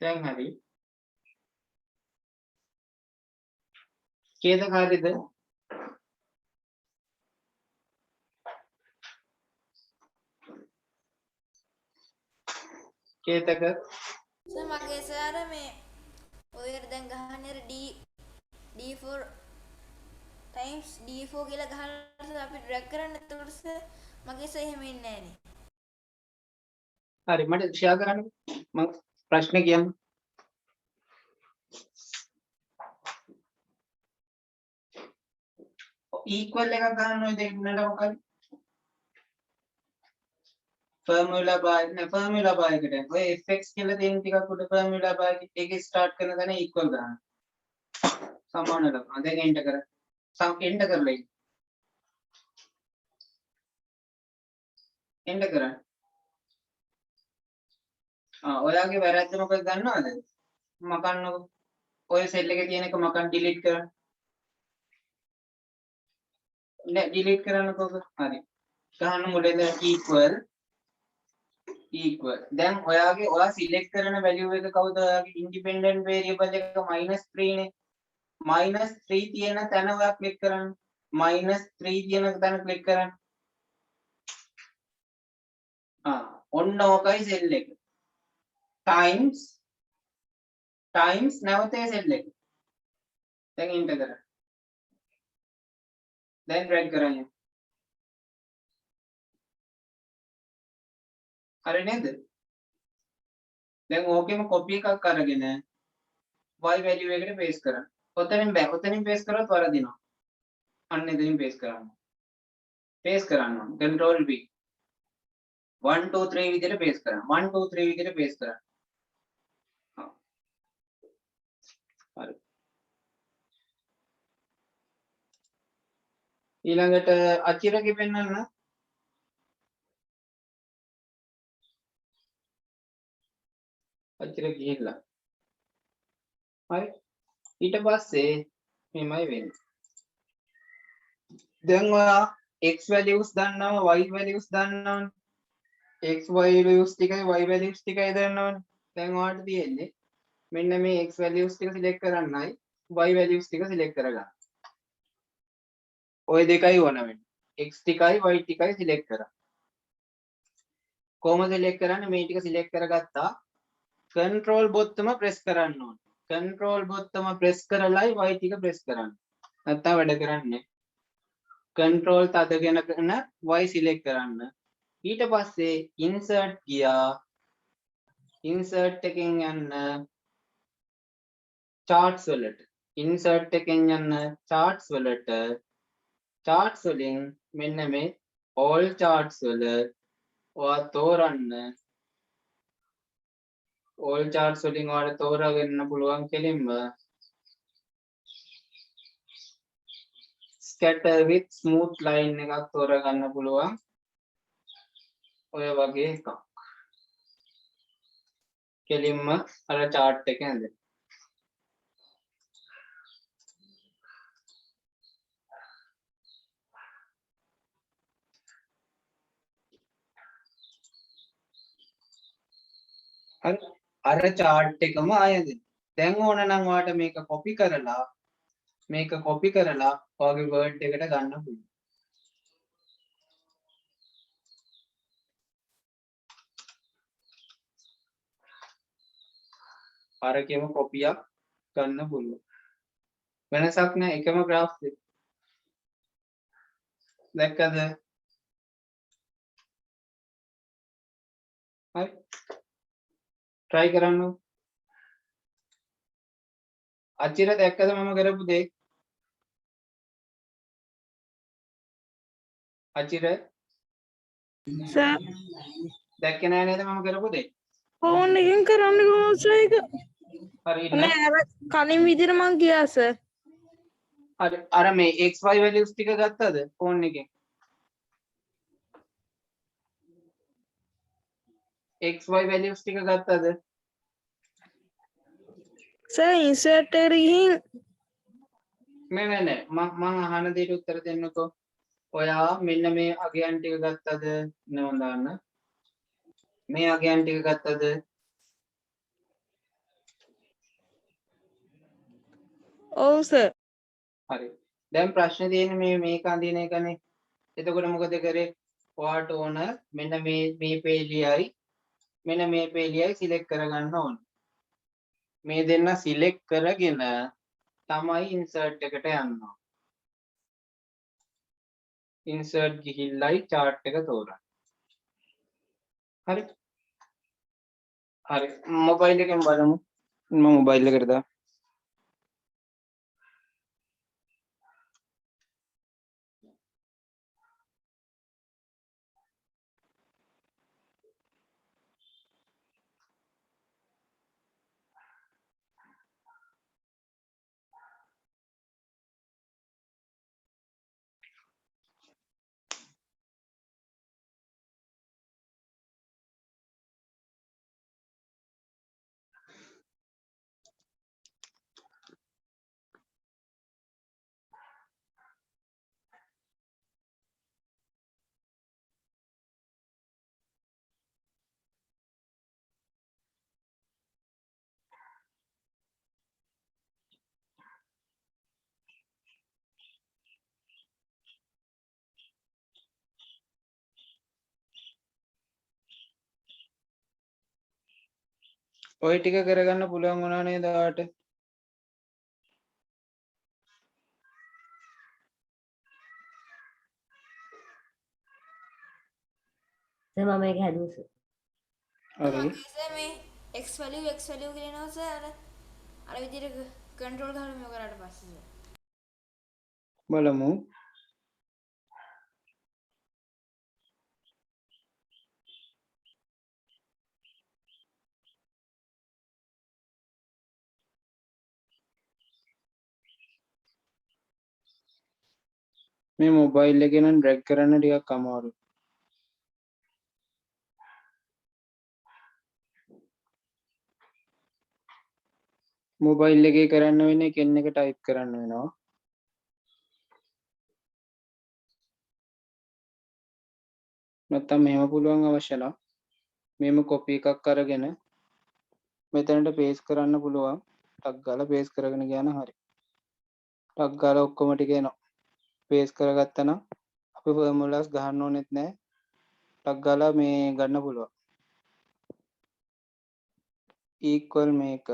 දැන් හරි. කේතක හරිද? කේතක සර් මගේ සර් මේ ඔයර දැන් ගහන්නේ අර D4 times D4 කියලා ගහලා අපි ඩ්‍රැග් කරන්න එතකොට සර් මගේ සර් එහෙම ඉන්නේ නැහැ නේ. හරි මට ෂෙයා කරන්නකෝ. මම ප්‍රශ්නේ කියන්න. equal එකක් ගන්න ඔය දෙන්නට මොකක්ද? formula by එකට ඔය fx කියලා තියෙන ටිකක් උඩ formula by එකේ start කරන තැන equal ගන්න. සමාන ලකුණ. දැන් එන්ටර් කරන්න. එන්ටර් කරලා එන්ටර් කරන්න. ඔයාගේ වැරද්ද මොකද දන්නවද? මකන්නකො. ඔය සෙල් එකේ තියෙන එක මකන් ඩිලීට් කරන්න. නෑ ඩිලීට් කරන්නකො. හරි. ගහන්න මුලින්ද equal. දැන් ඔයා සිලෙක්ට් කරන වැලියු එක කවුද? ඔයාගේ ඉන්ඩිපෙන්ඩන්ට් වේරියබල් එක -3 නේ. -3 තියෙන තැන ඔයා ක්ලික් කරන්න. -3 තියෙන තැන ක්ලික් කරන්න. ඔන්න ඕකයි සෙල් එක. ටයිම්ස් නැවතේ සෙල් එක. දැන් එන්ටර් කරන්න. දැන් ඩ්‍රැග් කරන්න. හරි නේද? දැන් ඕකෙම කොපි එකක් අරගෙන y වැලියු එකට පේස්ට් කරන්න. ඔතනින් බෑ. ඔතනින් පේස්ට් කරොත් වරදිනවා. අන්න එතනින් පේස්ට් කරන්න. පේස්ට් කරන්න ඕන. control V 1 2 3 විදිහට පේස්ට් කරන්න. 1 2 3 විදිහට පේස්ට් කරන්න. හරි. ඊළඟට අචිරගේ පෙන්වන්න. අචිර ගිහිල්ලා. හරි. ඊට පස්සේ මෙහෙමයි වෙන්නේ. දැන් ඔයා x values දන්නවා y values දන්නවනේ. x y values ටිකයි y values ටිකයි දන්නවනේ. දැන් ඔයාලට තියෙන්නේ මෙන්න මේ x values ටික සිලෙක්ට් කරන්නයි y values ටික සිලෙක්ට් කරගන්න. ඔය දෙකයි ඕන වෙන්නේ. x ටිකයි y ටිකයි සිලෙක්ට් කරා. කොහොමද සිලෙක්ට් කරන්නේ? මේ ටික සිලෙක්ට් කරගත්තා. control බොත්තම press කරන්න ඕනේ. control බොත්තම press කරලායි y ටික press කරන්න. නැත්තම් වැඩ කරන්නේ. control තදගෙන y select කරන්න. ඊට පස්සේ insert ගියා. insert එකෙන් යන්න charts වලට. insert එකෙන් යන්න charts වලට. charts වලින් මෙන්න මේ all charts වල ඔයා තෝරන්න. all charts වලින් ඔයාලට තෝරාගන්න පුළුවන් කෙලින්ම scatter with smooth line එකක් තෝරගන්න පුළුවන්. ඔය වගේ එකක්. කෙලින්ම අර chart එක ඇඳ. හරි. අර chart එකම ආයෙද. දැන් ඕන නම් ඔයාලට මේක copy කරලා ඔයාගේ Word එකට ගන්න පුළුවන්. අරකෙම කොපියක් ගන්න පුළුවන්. වෙනසක් නැහැ. එකම graph එක. දැක්කද? හරි. try කරන්න. අචිර දැක්කද මම කරපු දේ? අචිර සර් දැක්කේ නෑ නේද මම කරපු දේ? ෆෝන් එකෙන් කරන්න කොහොමද සර් ඒක? හරි ඉන්න. නෑ අර කලින් විදිහට මං ගියා සර්. හරි අර මේ xy values ටික ගත්තද ෆෝන් එකෙන්? xy values ටික ගත්තද? සර් ඉන්සර්ට් එකට ගිහින් නෑ මම අහන දෙයට උත්තර දෙන්නකෝ. ඔයා මෙන්න මේ අගයන් ටික ගත්තද? නෝ දාන්න. මේ අගයන් ටික ගත්තද? ඔව් සර්. හරි. දැන් ප්‍රශ්නේ තියෙන්නේ මේක අඳින එකනේ. එතකොට මොකද කරේ? ඔයාට ඕන මෙන්න මේ පේලියයි මෙන්න මේ පේලියයි සිලෙක්ට් කරගන්න ඕන. මේ දෙන්න සිලෙක්ට් කරගෙන තමයි ඉන්සර්ට් එකට යන්න ඕන. ඉන්සර්ට් ගිහිල්ලයි chart එක තෝරන්න. හරි. හරි. මොබයිල් එකෙන් බලමු. මම මොබයිල් එකට දාන්න. ඔය ටික කරගන්න පුළුවන් වුණා නේද ඔයාට? සර් මම ඒක හැදුවා සර්. හරි. මගේ සර් මේ x value කියනවා සර් අර විදිහට කන්ට්‍රෝල් ගහලා මේක කරාට පස්සේ සර්. බලමු. මේ මොබයිල් එකේ නම් ඩ්‍රැග් කරන්න ටිකක් අමාරුයි. මොබයිල් එකේ කරන්න වෙන්නේ කෙන් එක ටයිප් කරන්න වෙනවා. නැත්තම් මෙහෙම පුළුවන් අවශ්‍ය නම් මෙහෙම කොපි එකක් අරගෙන මෙතනට පේස්ට් කරන්න පුළුවන්. ටක් ගාලා පේස්ට් කරගෙන ගියා නම් හරි. ටක් ගාලා ඔක්කොම ටික එනවා. පේස්ට් කරගත්තා නම් අපි ෆෝමුලාස් ගහන්න ඕනෙත් නැහැ. ටක් ගාලා මේ ගන්න පුළුවන්. equal මේක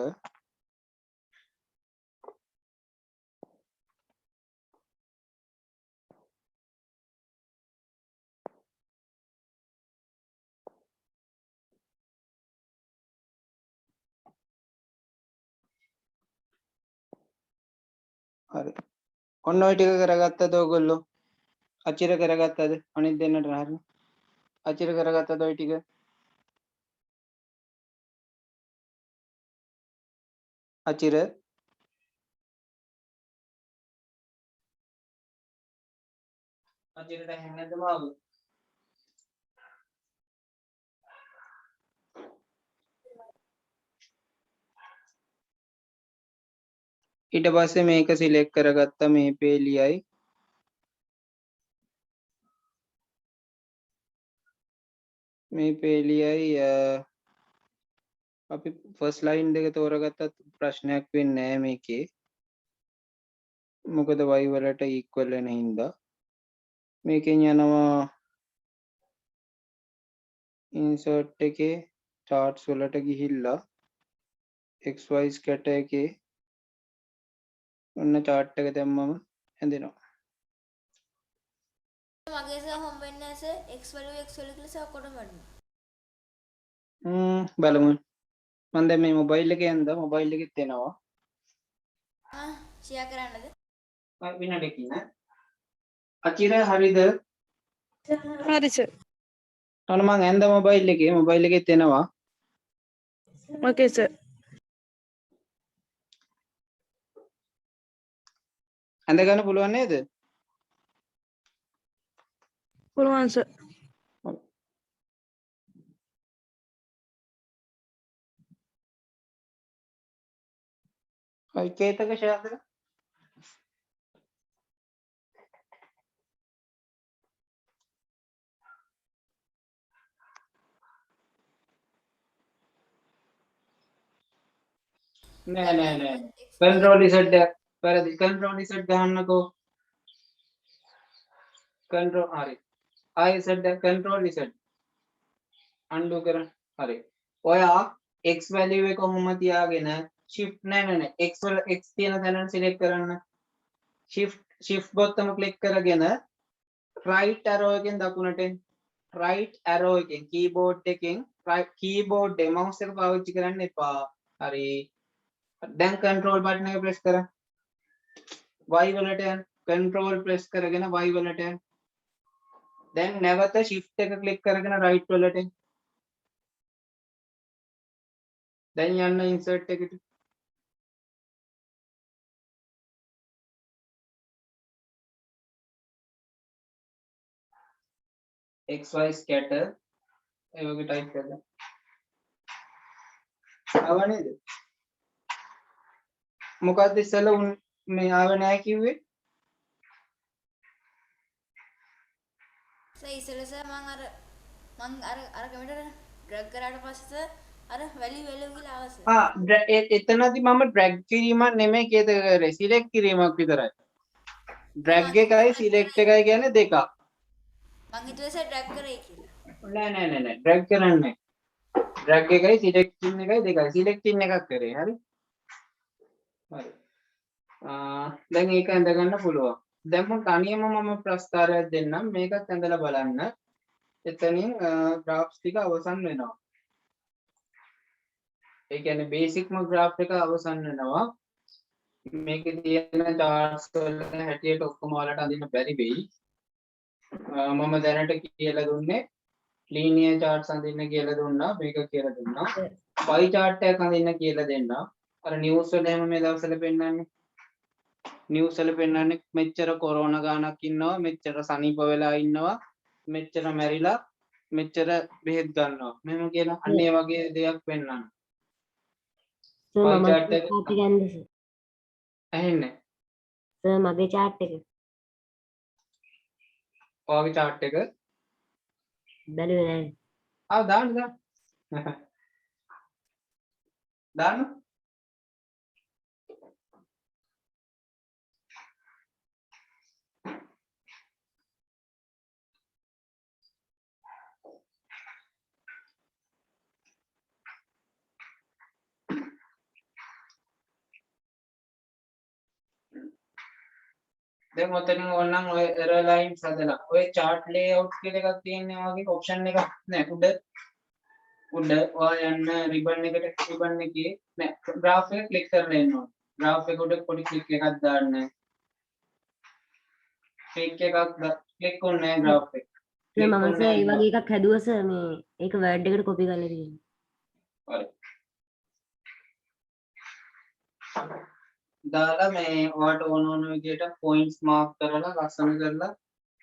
හරි. ඔන්න ඔය ටික කරගත්තද ඔයගොල්ලෝ? අචිර කරගත්තද? අනිත් දෙන්නට හරි. අචිර කරගත්තද ඔය ටික? අචිර අචිරට හැංග නැද්ද මාව? ඊට පස්සේ මේක සිලෙක්ට් කරගත්තා මේ පේලියයි මේ පේලියයි අපි ෆස්ට් ලයින් දෙක තෝරගත්තත් ප්‍රශ්නයක් වෙන්නේ නැහැ මේකේ. මොකද y වලට equal වෙන හින්දා මේකෙන් යනවා insert එකේ charts වලට ගිහිල්ලා xy scatter එකේ ඔන්න chart එක දැම්මම හැදෙනවා. මගේ සර් හොම් වෙන්නේ සර් x value කියලා සර් ඔක්කොටම වඩනවා. බලමු. මම දැන් මේ මොබයිල් එකේ යන්ද මොබයිල් එකෙත් එනවා. ෂෙයා කරන්නද? විනාඩියකින් ඈ. අචිර හරිද? හරි සර්. අන්න මං ඇන්ද මොබයිල් එකෙත් එනවා. ඕකේ සර්. ඇඳ ගන්න පුළුවන් නේද? පුළුවන් සර්. ඔය කේතක ෂෙයාද? නෑ. control z වැරදි. control z ගහන්නකෝ. control හරි. ආයෙ z control z undo කරන්න. හරි. ඔයා x value එක කොහොම තියාගෙන shift නෑ x වල x තියෙන තැන select කරන්න. shift button click කරගෙන right arrow එකෙන් දකුණට right arrow එකෙන් keyboard එකෙන් keyboard එක mouse එක පාවිච්චි කරන්න එපා. හරි. දැන් control button එක press කරන්න. y වලට යන්න. control press කරගෙන y වලට යන්න. දැන් නැවත shift එක click කරගෙන right වලට එන්න. දැන් යන්න insert එකට. xy scatter ඒ වගේ type කරලා. ආව නේද? මොකක්ද ඉස්සෙල්ලා මේ ආව නැහැ කිව්වේ? සර් ඉස්සෙල්ලා සර් මං අර කැමරේට ඩ්‍රැග් කරාට පස්සේ අර වැලියු කියලා ආවා සර්. එතනදී මම drag කිරීමක් නෙමෙයි කේත කරේ select කිරීමක් විතරයි. drag එකයි select එකයි කියන්නේ දෙකක්. මං හිතුවේ සර් ඩ්‍රැග් කරේ කියලා. නෑ drag කරන්නේ. ड्रैग එකයි සිලෙක්ටින් එකයි දෙකයි සිලෙක්ටින් එකක් කරේ හරි හරි දැන් ඒක ඇඳ ගන්න පුළුවන් දැන් මම තනියම මම ප්‍රස්තාරයක් දෙන්නම් මේකත් ඇඳලා බලන්න එතනින් ග්‍රාෆ්ස් ටික අවසන් වෙනවා ඒ කියන්නේ බේසික්ම ග්‍රාෆ් එක අවසන් වෙනවා මේකේ තියෙන charts වල හැටියට ඔක්කොම ඔයාලට අඳින්න බැරි වෙයි මම දැනට කියලා දුන්නේ linear charts අඳින්න කියලා දුන්නා මේක කියලා දුන්නා pie chart එකක් අඳින්න කියලා දෙන්නා අර news වල එහෙම මේ දවස්වල පෙන්නන්නේ news වල පෙන්නන්නේ මෙච්චර කොරෝනා ගානක් ඉන්නවා මෙච්චර සනීප වෙලා ඉන්නවා මෙච්චර මැරිලා මෙච්චර බෙහෙත් ගන්නවා මෙහෙම කියන අන්න ඒ වගේ දෙයක් පෙන්නන්න සර් pie මම chart එක chart එක ගන්නද සර් ඇහෙන්නේ සර් මගේ chart එක ඔයාගේ chart එක බැලුවේ නැහැ දාන්න දාන්න දැන් ඔතනින් ඕනනම් ඔය error lines හදලා ඔය chart layout කියලා එකක් තියෙනවා වගේ option එකක් නෑ උඩ ඔය යන්න ribbon එකට ribbon එකේ නෑ graph එක click කරලා එන්න ඕන graph එක උඩ පොඩි click එකක් දාන්න click එකක් click කරන්නේ නෑ graph එක සර් මම සර් ඒ වගේ එකක් හැදුවා සර් මේ ඒක word එකට copy කරලා තියෙනවා හරි දාලා මේ ඔයාලට ඕන ඕන විදියට points mark කරලා ලස්සන කරලා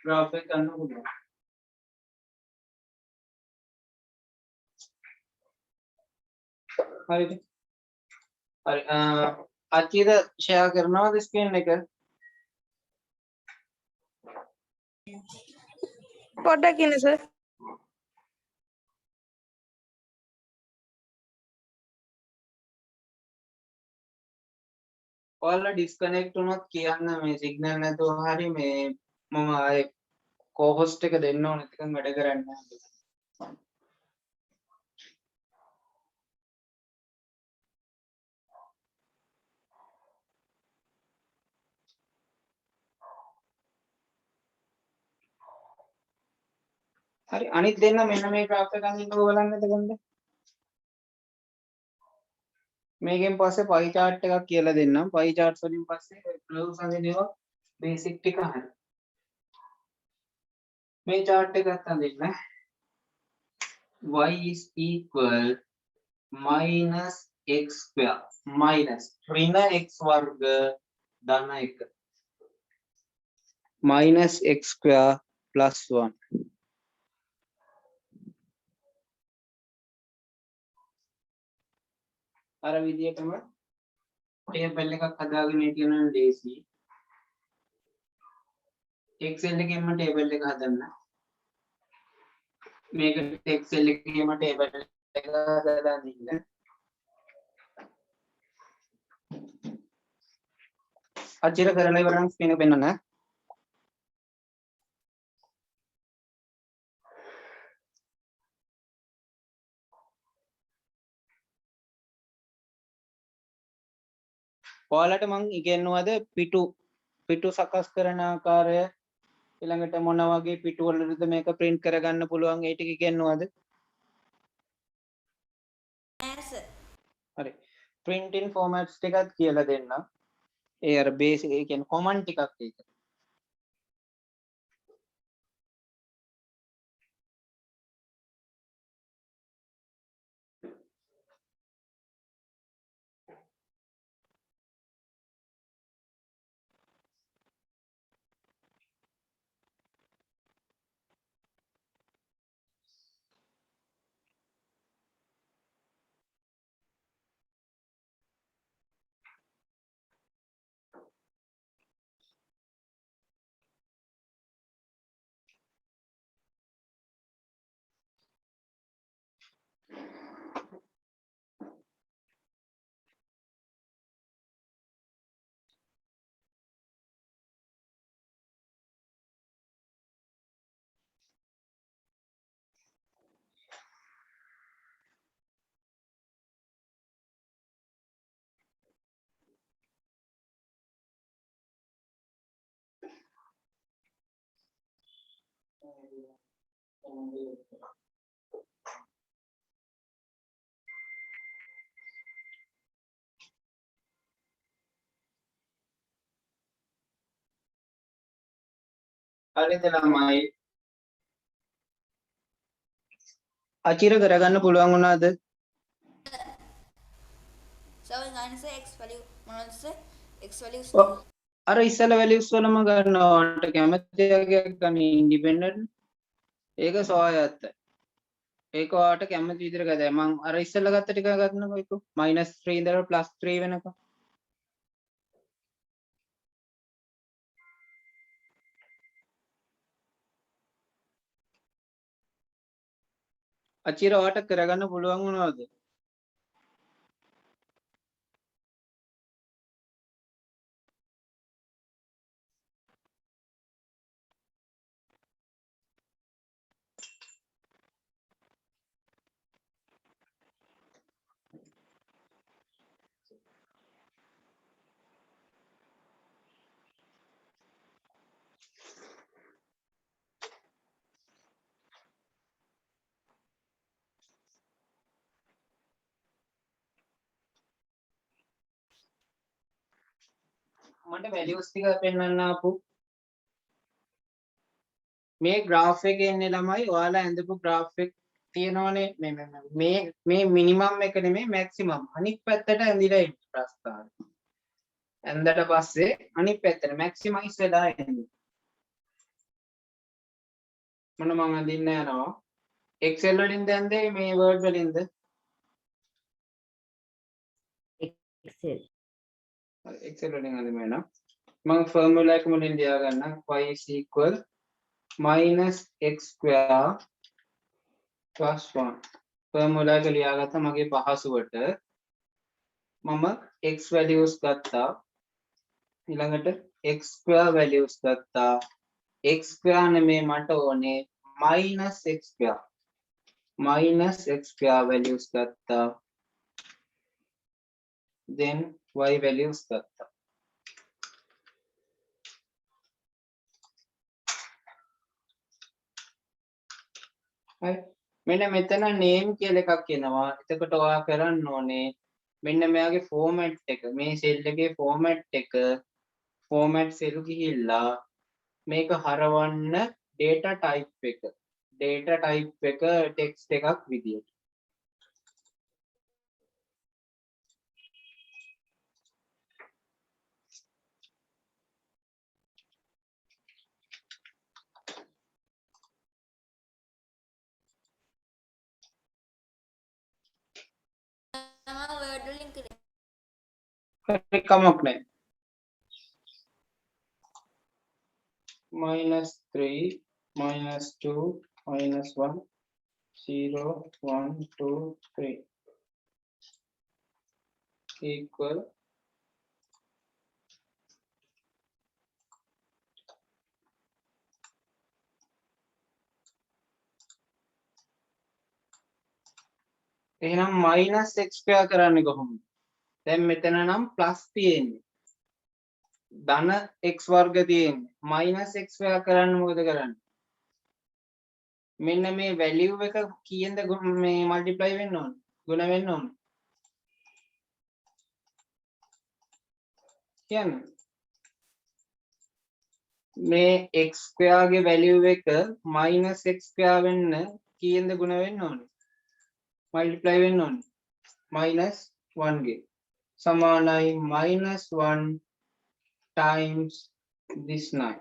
graph එක ගන්න පුළුවන් හරිද හරි අචිද ෂෙයා කරනවද ස්ක්‍රීන් එක පොඩ්ඩක් ඉන්න සර්. ඔයාලා ඩිස්කනෙක්ට් වුණොත් කියන්න මේ සිග්නල් නැතුව හරි මේ මම ආයේ කෝහොස්ට් එක දෙන්න ඕන නැතිකම් වැඩ කරන්නේ නැහැ. හරි අනිත් දෙන්න මෙන්න මේ graph එක අඳින්න බලන්න එතකොන්ද මේකෙන් පස්සේ pie chart එකක් කියලා දෙන්නම් pie charts වලින් පස්සේ curves අඳිනවා basic ටික හරි මේ chart එකත් අඳින්න y is equal minus x square minus ඍණ x වර්ග ධන 1 minus x square plus 1 අර විදියටම ටේබල් එකක් හදාගෙන හිටියනම් ලේසි Excel එකෙන්ම ටේබල් එක හදන්න මේක Excel එකේම ටේබල් එක හදලා දින්න අචිර කරලා ඉවරනම් ස්ක්‍රීන් එක පෙන්වන්න ඔයාලට මං ඉගෙනුවද පිටු සකස් කරන ආකාරය ඊළඟට මොන වගේ පිටු වලටද මේක print කරගන්න පුළුවන් ඒ ටික ඉගෙනුවද නෑ සර්. හරි printing formats ටිකත් කියලා දෙන්න ඒ අර basic ඒ කියන්නේ common ටිකක් ඒක හරිද ළමයි? අචිර කරගන්න පුළුවන් වුණාද? සර් ආන්සර් x value මොනවද සර්? x values ඔව්. අර ඉස්සල වැලියුස් වලම ගන්නවට කැමති වගේක් ගන්න ඉන්ඩිපෙන්ඩන්ට්. ඒක සොයාගත්ත. ඒක ඔයාලට කැමති විදිහට ගත්තා. මම අර ඉස්සල ගත්ත ටික ගන්නකො ඒක. -3 ඉඳලා +3 වෙනකම්. අචිර ඔයාලට කරගන්න පුළුවන් වුණාද? මට වැලියුස් ටික පෙන්වන්න ආපු මේ graph එකේ ඉන්නේ ළමයි ඔයාලා ඇඳපු graph එක තියෙනවනේ මේ මිනිමම් එක නෙමෙයි මැක්සිමම් අනිත් පැත්තට ඇඳිලා ඉන්න ප්‍රස්තාව. ඇඳට පස්සේ අනිත් පැත්තට මැක්සිමයිස් වෙලා එන්නේ. මොන මම අඳින්න යනවා. Excel වලින්ද ඇඳේ මේ Word වලින්ද? Excel. Excel වලින් අඳින්න වෙනවා. මම ෆෝමියුලා එක මුලින් ලියා ගන්න y is equal -x square plus 1 formula එක ලියාගත්ත මගේ පහසුවට මම x values ගත්තා ඊළඟට x square values ගත්තා x square නෙමේ මට ඕනේ -x square -x square values ගත්තා then y values ගත්තා හරි මෙන්න මෙතන name කියලා එකක් එනවා එතකොට ඔයා කරන්න ඕනේ මෙන්න මෙයාගේ format එක මේ cell එකේ format එක format cell ගිහිල්ලා මේක හරවන්න data type එක text එකක් විදියට මම වර්ඩ් වලින් කරේ. හරි කමක් නැහැ -3 -2 -1 0 1 2 3 equal එහෙනම් -x square කරන්නේ කොහොමද? දැන් මෙතන නම් ප්ලස් තියෙන්නේ. ධන x වර්ග තියෙන්නේ. -x square කරන්න මොකද කරන්නේ? මෙන්න මේ වැලියු එක කීයෙන්ද මේ මල්ටිප්ලයි වෙන්න ඕන? ගුණ වෙන්න ඕන. කියන්නේ මේ x square ගේ වැලියු එක -x square වෙන්න කීයෙන්ද ගුණ වෙන්න ඕන? මල්ටිප්ලයි වෙන්න ඕන. -1 ගේ සමානයි -1 times this 9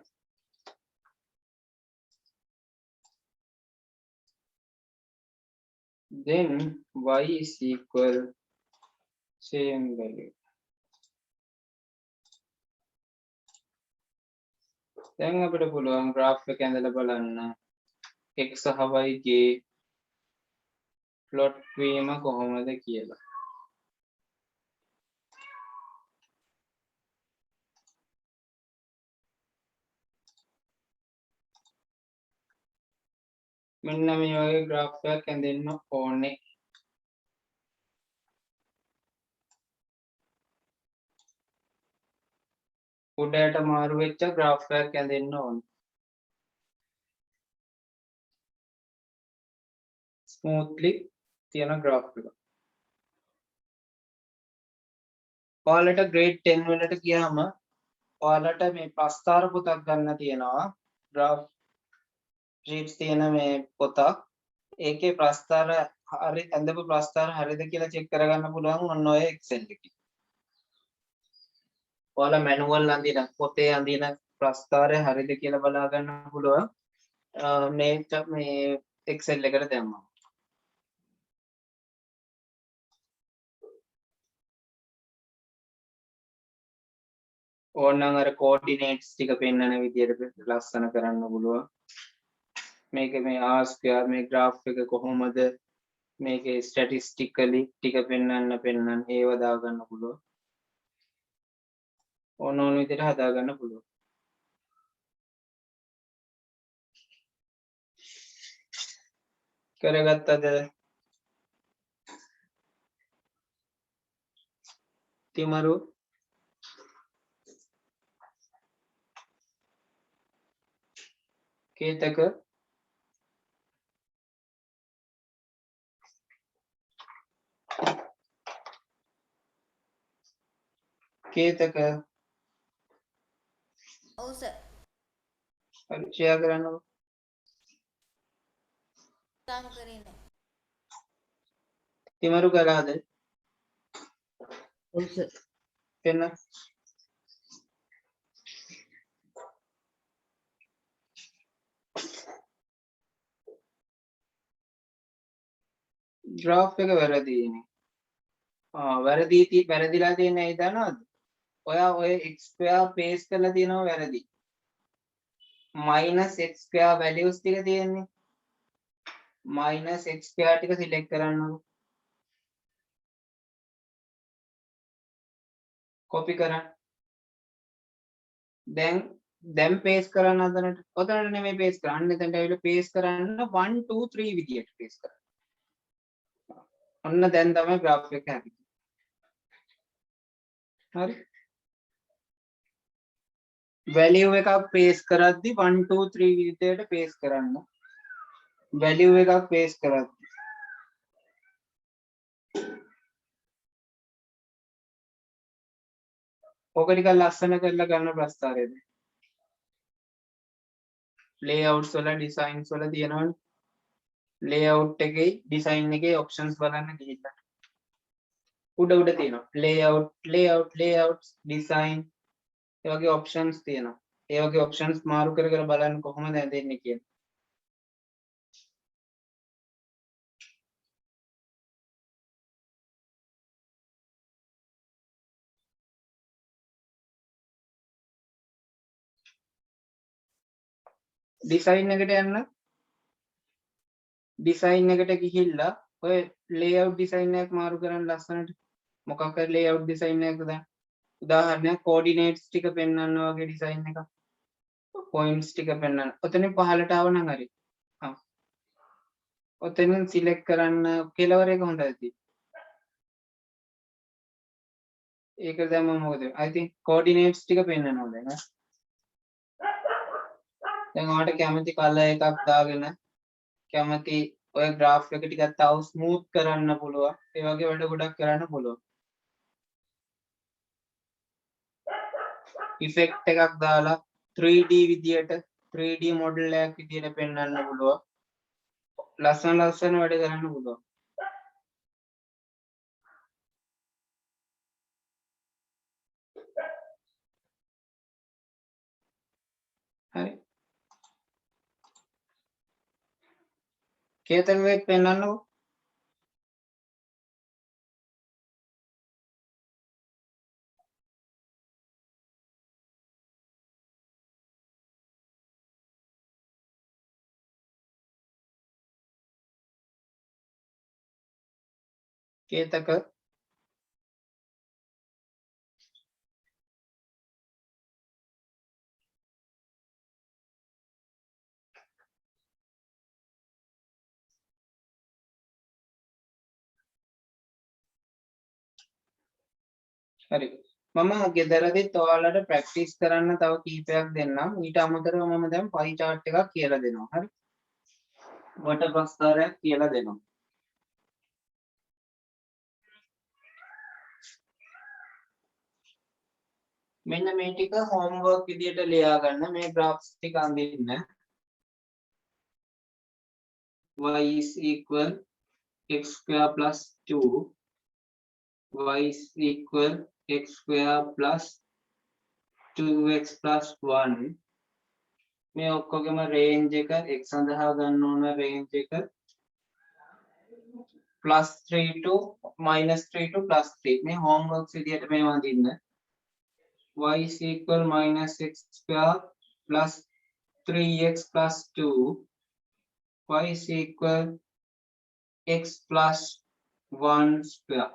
then y is equal same value දැන් අපිට පුළුවන් graph එක ඇඳලා බලන්න x සහ y ගේ plot වීම කොහොමද කියලා මෙන්න මේ වගේ graph එකක් ඇඳෙන්න ඕනේ උඩට මාරු වෙච්ච graph එකක් ඇඳෙන්න ඕනේ ස්මූත්ලි තියෙන graph එක. ඔයාලට grade 10 වලට ගියාම ඔයාලට මේ ප්‍රස්ථාර පොතක් ගන්න තියෙනවා. graph sheets තියෙන මේ පොතක්. ඒකේ ප්‍රස්ථාර හරි ඇඳපු ප්‍රස්ථාර හරියද කියලා චෙක් කරගන්න පුළුවන් ඔන්න ඔය Excel එකේ. ඔයාලා මැනුවල් අඳින පොතේ අඳින ප්‍රස්ථාරය හරියද කියලා බලා ගන්න පුළුවන්. මේක මේ Excel එකට දැම්මම. ඕනනම් අර coordinates ටික පෙන්වන විදියට ලස්සන කරන්න පුළුවන්. මේක මේ r square මේ graph එක කොහොමද මේකේ statistically ටික පෙන්වන්න ඒව දා ගන්න පුළුවන්. ඕන විදිහට හදා ගන්න පුළුවන්. කරගත්තද? තිමරු කේතක කේතක ඔව් සර්. පරිචය කරන්නකො. තාම කරේ නැහැ. තිමරු කරාද? ඔව් සර්. පෙන්න. graph එක වැරදිනේ. වැරදිලා තියෙන්නේ ඇයි දන්නවද? ඔයා ඔය x square paste කරලා තියෙනවා වැරදි. minus x square values ටික තියෙන්නේ. minus x square ටික select කරන්නකො. copy කරන්න. දැන් paste කරන්න හදනට. ඔතනට නෙමෙයි paste කරන්න. එතනට ඇවිල්ලා paste කරන්න 1 2 3 විදියට paste කරන්න. ඔන්න දැන් තමයි graph එක හැදෙන්නේ. හරි. value එකක් paste කරද්දි 1 2 3 විදියට paste කරන්න. value එකක් paste කරද්දි ඕක ටිකක් ලස්සන කරලා ගන්න ප්‍රස්තාරයද layouts වල designs වල තියෙනවනේ layout එකේ design එකේ options බලන්න ගිහිල්ලා උඩ තියෙනවා layouts design ඒ වගේ options තියෙනවා ඒ වගේ options මාරු කර කර බලන්න කොහොමද ඇඳෙන්නේ කියලා design එකට යන්න design එකට ගිහිල්ලා ඔය layout design එකක් මාරු කරන්න ලස්සනට මොකක් හරි layout design එකක් දාන්න උදාහරණයක් coordinates ටික පෙන්වන්න වගේ design එකක් points ටික පෙන්වන්න ඔතනින් පහළට ආව නම් හරි ඔතනින් select කරන්න කෙලවර එක හොඳයි ඒක දැම්මම මොකද I think coordinates ටික පෙන්වන්න ඕනේ නේ දැන් ඔයාලට කැමති color එකක් දාගෙන කැමති ඔය graph එක ටිකක් තව smooth කරන්න පුළුවන් ඒ වගේ වැඩ ගොඩක් කරන්න පුළුවන් effect එකක් දාලා 3D විදියට 3D model එකක් විදියට පෙන්වන්න පුළුවන් ලස්සන වැඩ කරන්න පුළුවන් හරි කේතන වේ පෙන්වන්නකො කේතක හරි මම ගෙදරදිත් ඔයාලට ප්‍රැක්ටිස් කරන්න තව කීපයක් දෙන්නම් ඊට අමතරව මම දැන් pie chart එකක් කියලා දෙනවා හරි වට ප්‍රස්තාරයක් කියලා දෙනවා මෙන්න මේ ටික homework විදියට ලියා ගන්න මේ graphs ටික අඳින්න y is equal x square plus 2 y is equal x square plus 2x plus 1 මේ ඔක්කොගෙම range එක x සඳහා ගන්න ඕන range එක plus 3 to minus 3 to plus 3 මේ homework විදියට මේවා අඳින්න y is equal minus x square plus 3x plus 2 y is equal x plus 1 square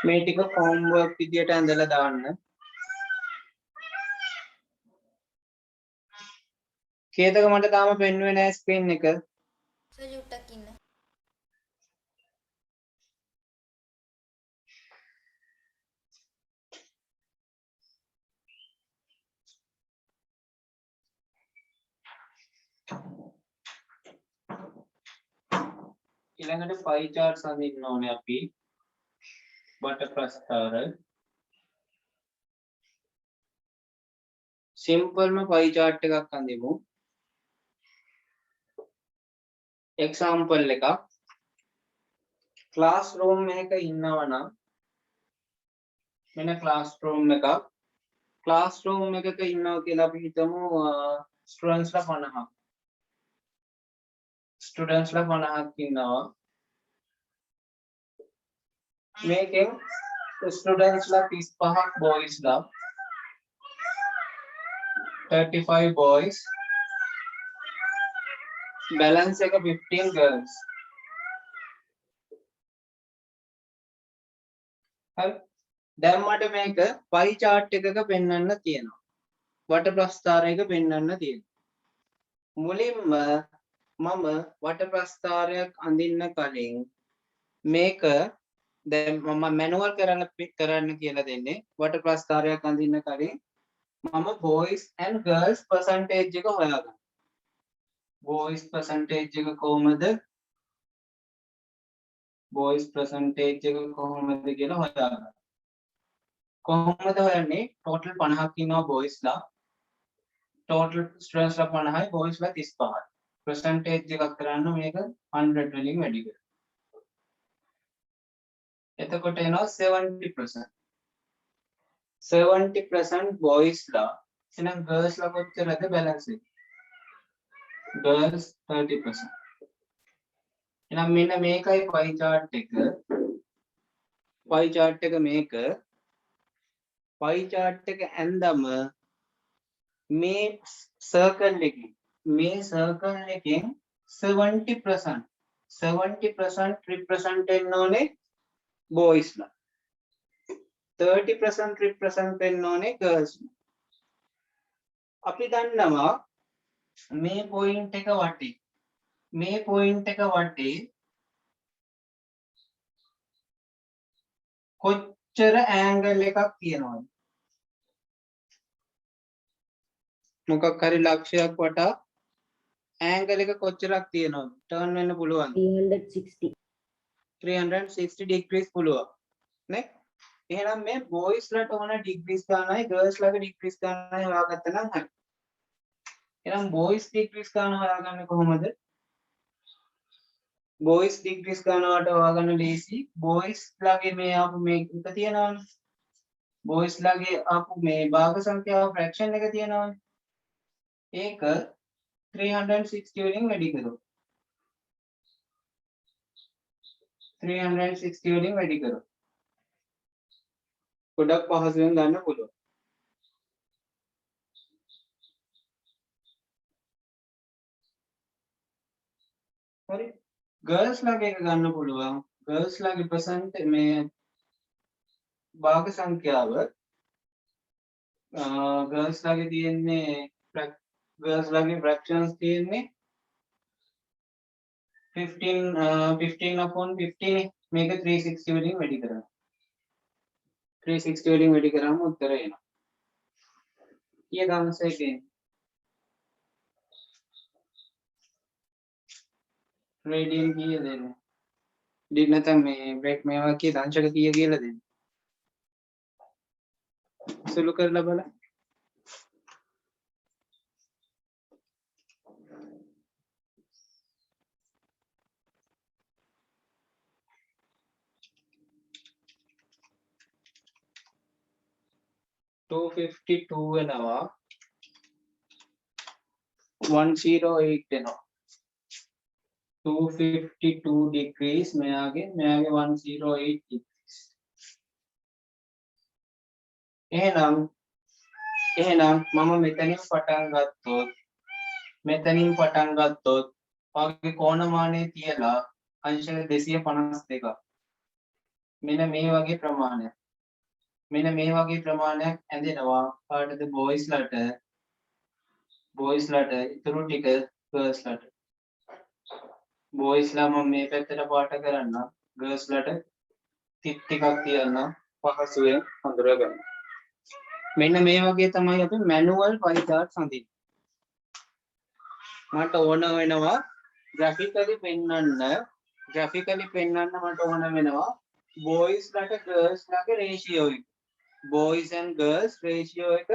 මේ ටික homework විදියට ඇඳලා දාන්න කේතක මට තාම පෙන්වුවේ නැහැ ස්ක්‍රීන් එක සර් චුට්ටක් ඉන්න. ඊළඟට pie charts අඳින්න ඕනේ අපි බට ප්‍රස්ථාර සිම්පල්ම pie chart එකක් අඳිමු example එකක් classroom එකක ඉන්නවා නම් මෙන්න classroom එකක් classroom එකක ඉන්නවා කියලා අපි හිතමු students ලා 50ක් students ලා 50ක් ඉන්නවා මේකෙන් students ලා 35ක් boys ලා 35 boys balance එක 15 girls හරි දැන් මට මේක pie chart එකක පෙන්වන්න තියෙනවා වට ප්‍රස්ථාරයක පෙන්වන්න තියෙනවා මුලින්ම මම වට ප්‍රස්ථාරයක් අඳින්න කලින් මේක දැන් මම මැනුවල් කරන්න කියලා දෙන්නේ වට ප්‍රස්ථාරයක් අඳින්න කලින් මම boys and girls percentage එක හොයාගන්න boys percentage එක කොහොමද boys percentage එක කොහොමද කියලා හොයාගන්න කොහොමද හොයන්නේ total 50ක් ඉන්නවා boys ලා total students ලා 50යි boys ලා 35යි percentage එකක් කරන්න මේක 100 වලින් වැඩි කරන්න එතකොට එනවා 70% 70% boys ලා එහෙනම් girls ලා කොච්චරද balance එක girls 30% එහෙනම් මෙන්න මේකයි pie chart එක මේක pie chart එක ඇඳම මේ circle එකෙන් 70% represent වෙන්න ඕනේ boys ලා 30% represent වෙන්න ඕනේ girls ලා අපි දන්නවා මේ point එක වටේ කොච්චර angle එකක් තියෙනවද මොකක් හරි ලක්ෂයක් වටා angle එක කොච්චරක් තියෙනවද turn වෙන්න පුළුවන් 360 degrees පුළුවන් නේ එහෙනම් මේ boys ලට ඕන degrees ගන්නයි girls ලගේ degrees ගන්නයි හොයාගත්තා නම් හරි එහෙනම් boys degrees ගන්න හොයාගන්නේ කොහොමද boys degrees ගන්නවට හොයාගන්න ලේසි boys ලගේ මේ ආපු මේ එක තියෙනවනේ boys ලගේ ආපු මේ භාග සංඛ්‍යාව fraction එක තියෙනවනේ ඒක 360 වලින් වැඩි කරොත් 360 වලින් වැඩි කරොත් ගොඩක් පහසුවෙන් ගන්න පුළුවන් හරි girls ලගේ එක ගන්න පුළුවන් girls ලගේ percent මේ භාග සංඛ්‍යාව girls ලගේ තියෙන්නේ girls ලගේ fractions තියෙන්නේ 15 upon 15 මේක 360 වලින් වැඩි කරනවා 360 වලින් වැඩි කරාම උත්තර එනවා ඊය ගාමස එකේ radian කීයද එන්නේ ඩිට් නැත්නම් මේ බ්‍රේක් මේවා කී දංශක කීය කියලා දෙන්න. සුළු කරලා බලන්න. $252 වෙනවා 108 එනවා 252 degrees මෙයාගේ 108 degrees එහෙනම් මම මෙතනින් පටන් ගත්තොත් ඔයගේ කෝණමානය තියලා අංශක 252ක් මෙන්න මේ වගේ ප්‍රමාණයක් ඇඳෙනවා කාටද බොයිස්ලට ඉතුරු ටික ගර්ල්ස්ලට බොයිස්ලා මම මේ පැත්තට පාට කරන්න ගර්ල්ස්ලට ටික් ටිකක් තියන්න පහසුවෙන් හඳුනා ගන්න. මෙන්න මේ වගේ තමයි අපි මැනුවල් පයි chart හඳින්නේ. මට ඕන වෙනවා ග්‍රැෆිකලි පෙන්වන්න මට ඕන වෙනවා බොයිස්ලට ගර්ල්ස්ලාගේ රේෂියෝ එක. boys and girls ratio එක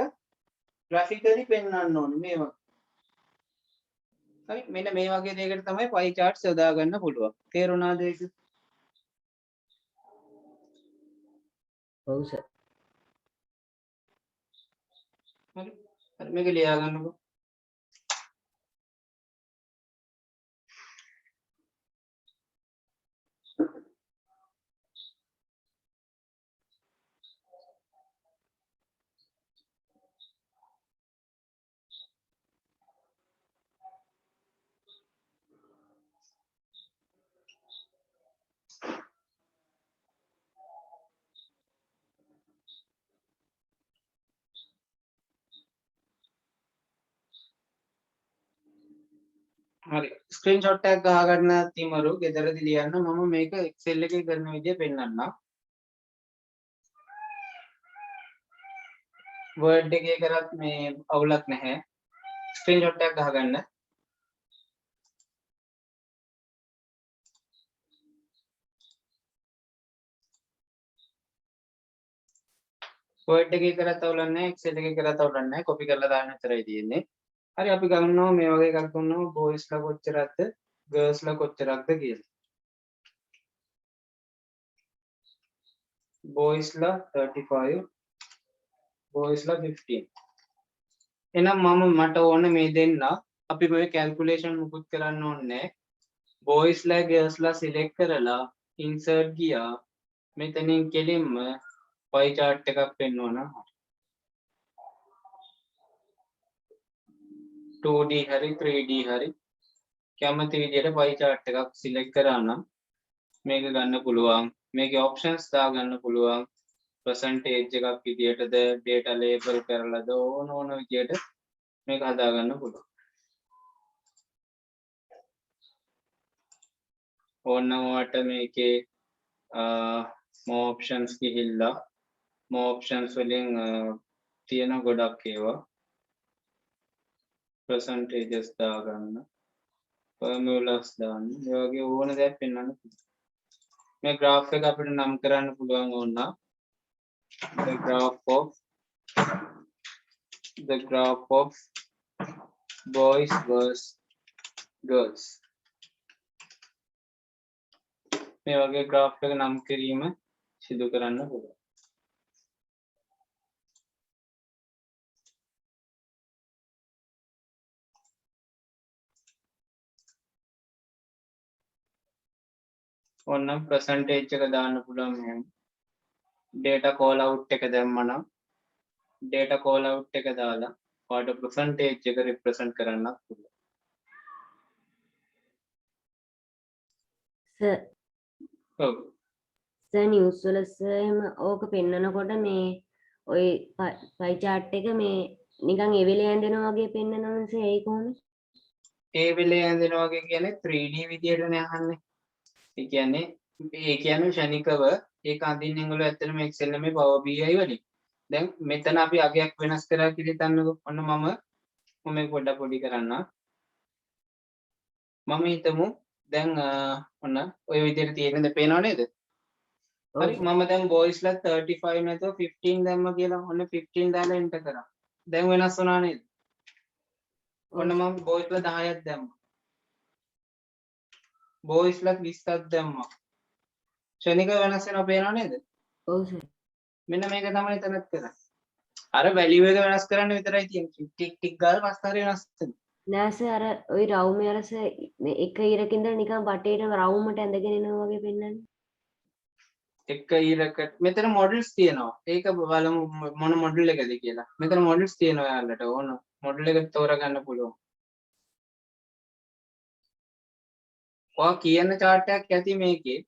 graphically පෙන්වන්න ඕනේ මේ වගේ. හරි මෙන්න මේ වගේ දෙයකට තමයි pie charts යොදා ගන්න පුළුවන්. තේරුණාද ඒක? ඔව් සර්. හරි. හරි මේක ලියා ගන්නකො. හරි ස්ක්‍රීන්ෂොට් එකක් ගහ ගන්න තිමරු ගෙදරදී ලියන්න මම මේක Excel එකේ කරන විදිය පෙන්නන්නම්. Word එකේ කරත් මේ අවුලක් නැහැ. ස්ක්‍රීන්ෂොට් එකක් ගහ ගන්න. Word එකේ කරත් අවුලක් නැහැ. Excel එකේ කරත් අවුලක් නැහැ. copy කරලා දාන්න විතරයි තියෙන්නේ. හරි අපි ගන්නවා මේ වගේ එකක් ගන්නවා බොයිස්ලා කොච්චරක්ද ගර්ල්ස්ලා කොච්චරක්ද කියලා. බොයිස්ලා 35 බොයිස්ලා 15. එහෙනම් මට ඕන මේ දෙන්න අපි මේ කැල්කියුලේෂන් මුකුත් කරන්න ඕනේ නැහැ. බොයිස්ලා ගර්ල්ස්ලා සිලෙක්ට් කරලා ඉන්සර්ට් ගියා. මෙතනින් කෙලින්ම pie chart එකක් පෙන්වනවා. 2D හරි 3D හරි කැමති විදිහට pie chart එකක් සිලෙක්ට් කරා නම් මේක ගන්න පුළුවන්. මේකේ options දා ගන්න පුළුවන්. percentage එකක් විදිහටද data label කරලාද ඕන විදිහට මේක හදා ගන්න පුළුවන්. ඕනම වට මේකේ more options ගිහිල්ලා more options වලින් තියෙන ගොඩක් ඒවා percentages දාගන්න formulas දාන්න ඒ වගේ ඕන දෙයක් පෙන්වන්න පුළුවන්. මේ graph එක අපිට නම් කරන්න පුළුවන් ඕන the graph of boys versus girls මේ වගේ graph එක නම් කිරීම සිදු කරන්න පුළුවන්. ඔන්න percentage එක දාන්න පුළුවන් මෙහෙම. data call out එක දැම්මනම් data call out එක දාලා ඔයාලට percentage එක represent කරන්නත් පුළුවන්. සර් ඔව්. සර් නිවුස් වල සර් එහෙම ඕක පෙන්නනකොට මේ ওই pie chart එක මේ නිකන් ඒ වෙලේ ඇඳෙනා වගේ පෙන්නනවා සර් ඒ කොහොමද? ඒ වෙලේ ඇඳෙනවා වගේ කියන්නේ 3D විදියටනේ අහන්නේ. ඒ කියන්නේ ශනිකව ඒක අඳින්න ඒගොල්ලෝ ඇත්තටම Excel එකේ Power BI වලින්. දැන් මෙතන අපි අගයක් වෙනස් කරලා කිලිතන්නකො. ඔන්න මම මේක පොඩි කරන්න. මම හිතමු දැන් ඔන්න ඔය විදිහට තියෙනද පේනව නේද? ඔව් හරි මම දැන් බොයිස්ලා 35 නැතුව 15 දැම්ම කියලා ඔන්න 15 දාලා එන්ටර් කරා. දැන් වෙනස් වුණා නේද? ඔන්න මම බොයිස්ලා 10ක් දැම්මා. බොයිස්ලා 20ක් දැම්මා. ක්ෂණික වෙනස් වෙනව පේනව නේද? ඔව් සර්. මෙන්න මේක තමයි එතනත් කරන්නේ. අර වැලියු එක වෙනස් කරන්න විතරයි තියෙන්නේ. ටික් ටික් ගාලා පස්ස හරි වෙනස් වෙනවා. නෑ සර් අර ওই රවුමේ අර සර් මේ එක ඉරකින්ද නිකන් බටේට රවුමට ඇඳගෙන එනවා වගේ පෙන්වන්නේ. එක ඊරකට මෙතන මොඩල්ස් තියෙනවා. ඒක බලමු මොන මොඩල් එකද කියලා. මෙතන මොඩල්ස් තියෙනවා යාළුවට. ඕන මොඩල් එක තෝරගන්න පුළුවන්. ඔයා කියන chart එකක් ඇති මේකේ.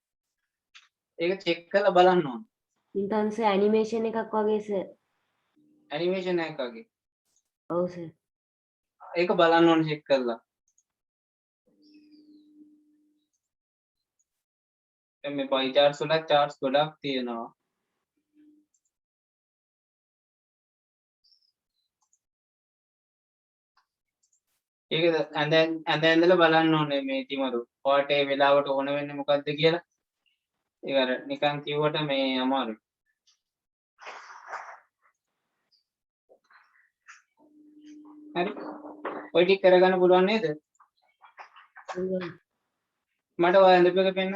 ඒක චෙක් කරලා බලන්න ඕන. නිකන් සර් ඇනිමේෂන් එකක් වගේ සර්. ඇනිමේෂන් එකක් වගේ. ඔව් සර්. ඒක බලන්න ඕන චෙක් කරලා. දැන් මේ pie charts වල charts ගොඩක් තියෙනවා. ඒක ඇඳලා බලන්න ඕනේ මේ තිමරු. ඔයාට ඒ වෙලාවට ඕන වෙන්නේ මොකද්ද කියලා. ඒක අර නිකන් කිව්වට මේ අමාරුයි. හරි. ඔය ටික කරගන්න පුළුවන් නේද? මට ඔය ඇඳපු එක පෙන්න.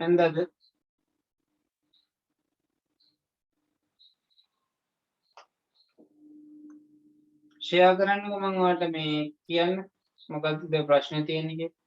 ඇඳද? ෂෙයා කරන්නකෝ මම ඔයාලට මේ කියන්න මොකක්ද ප්‍රශ්නේ තියෙන්නේ කියලා.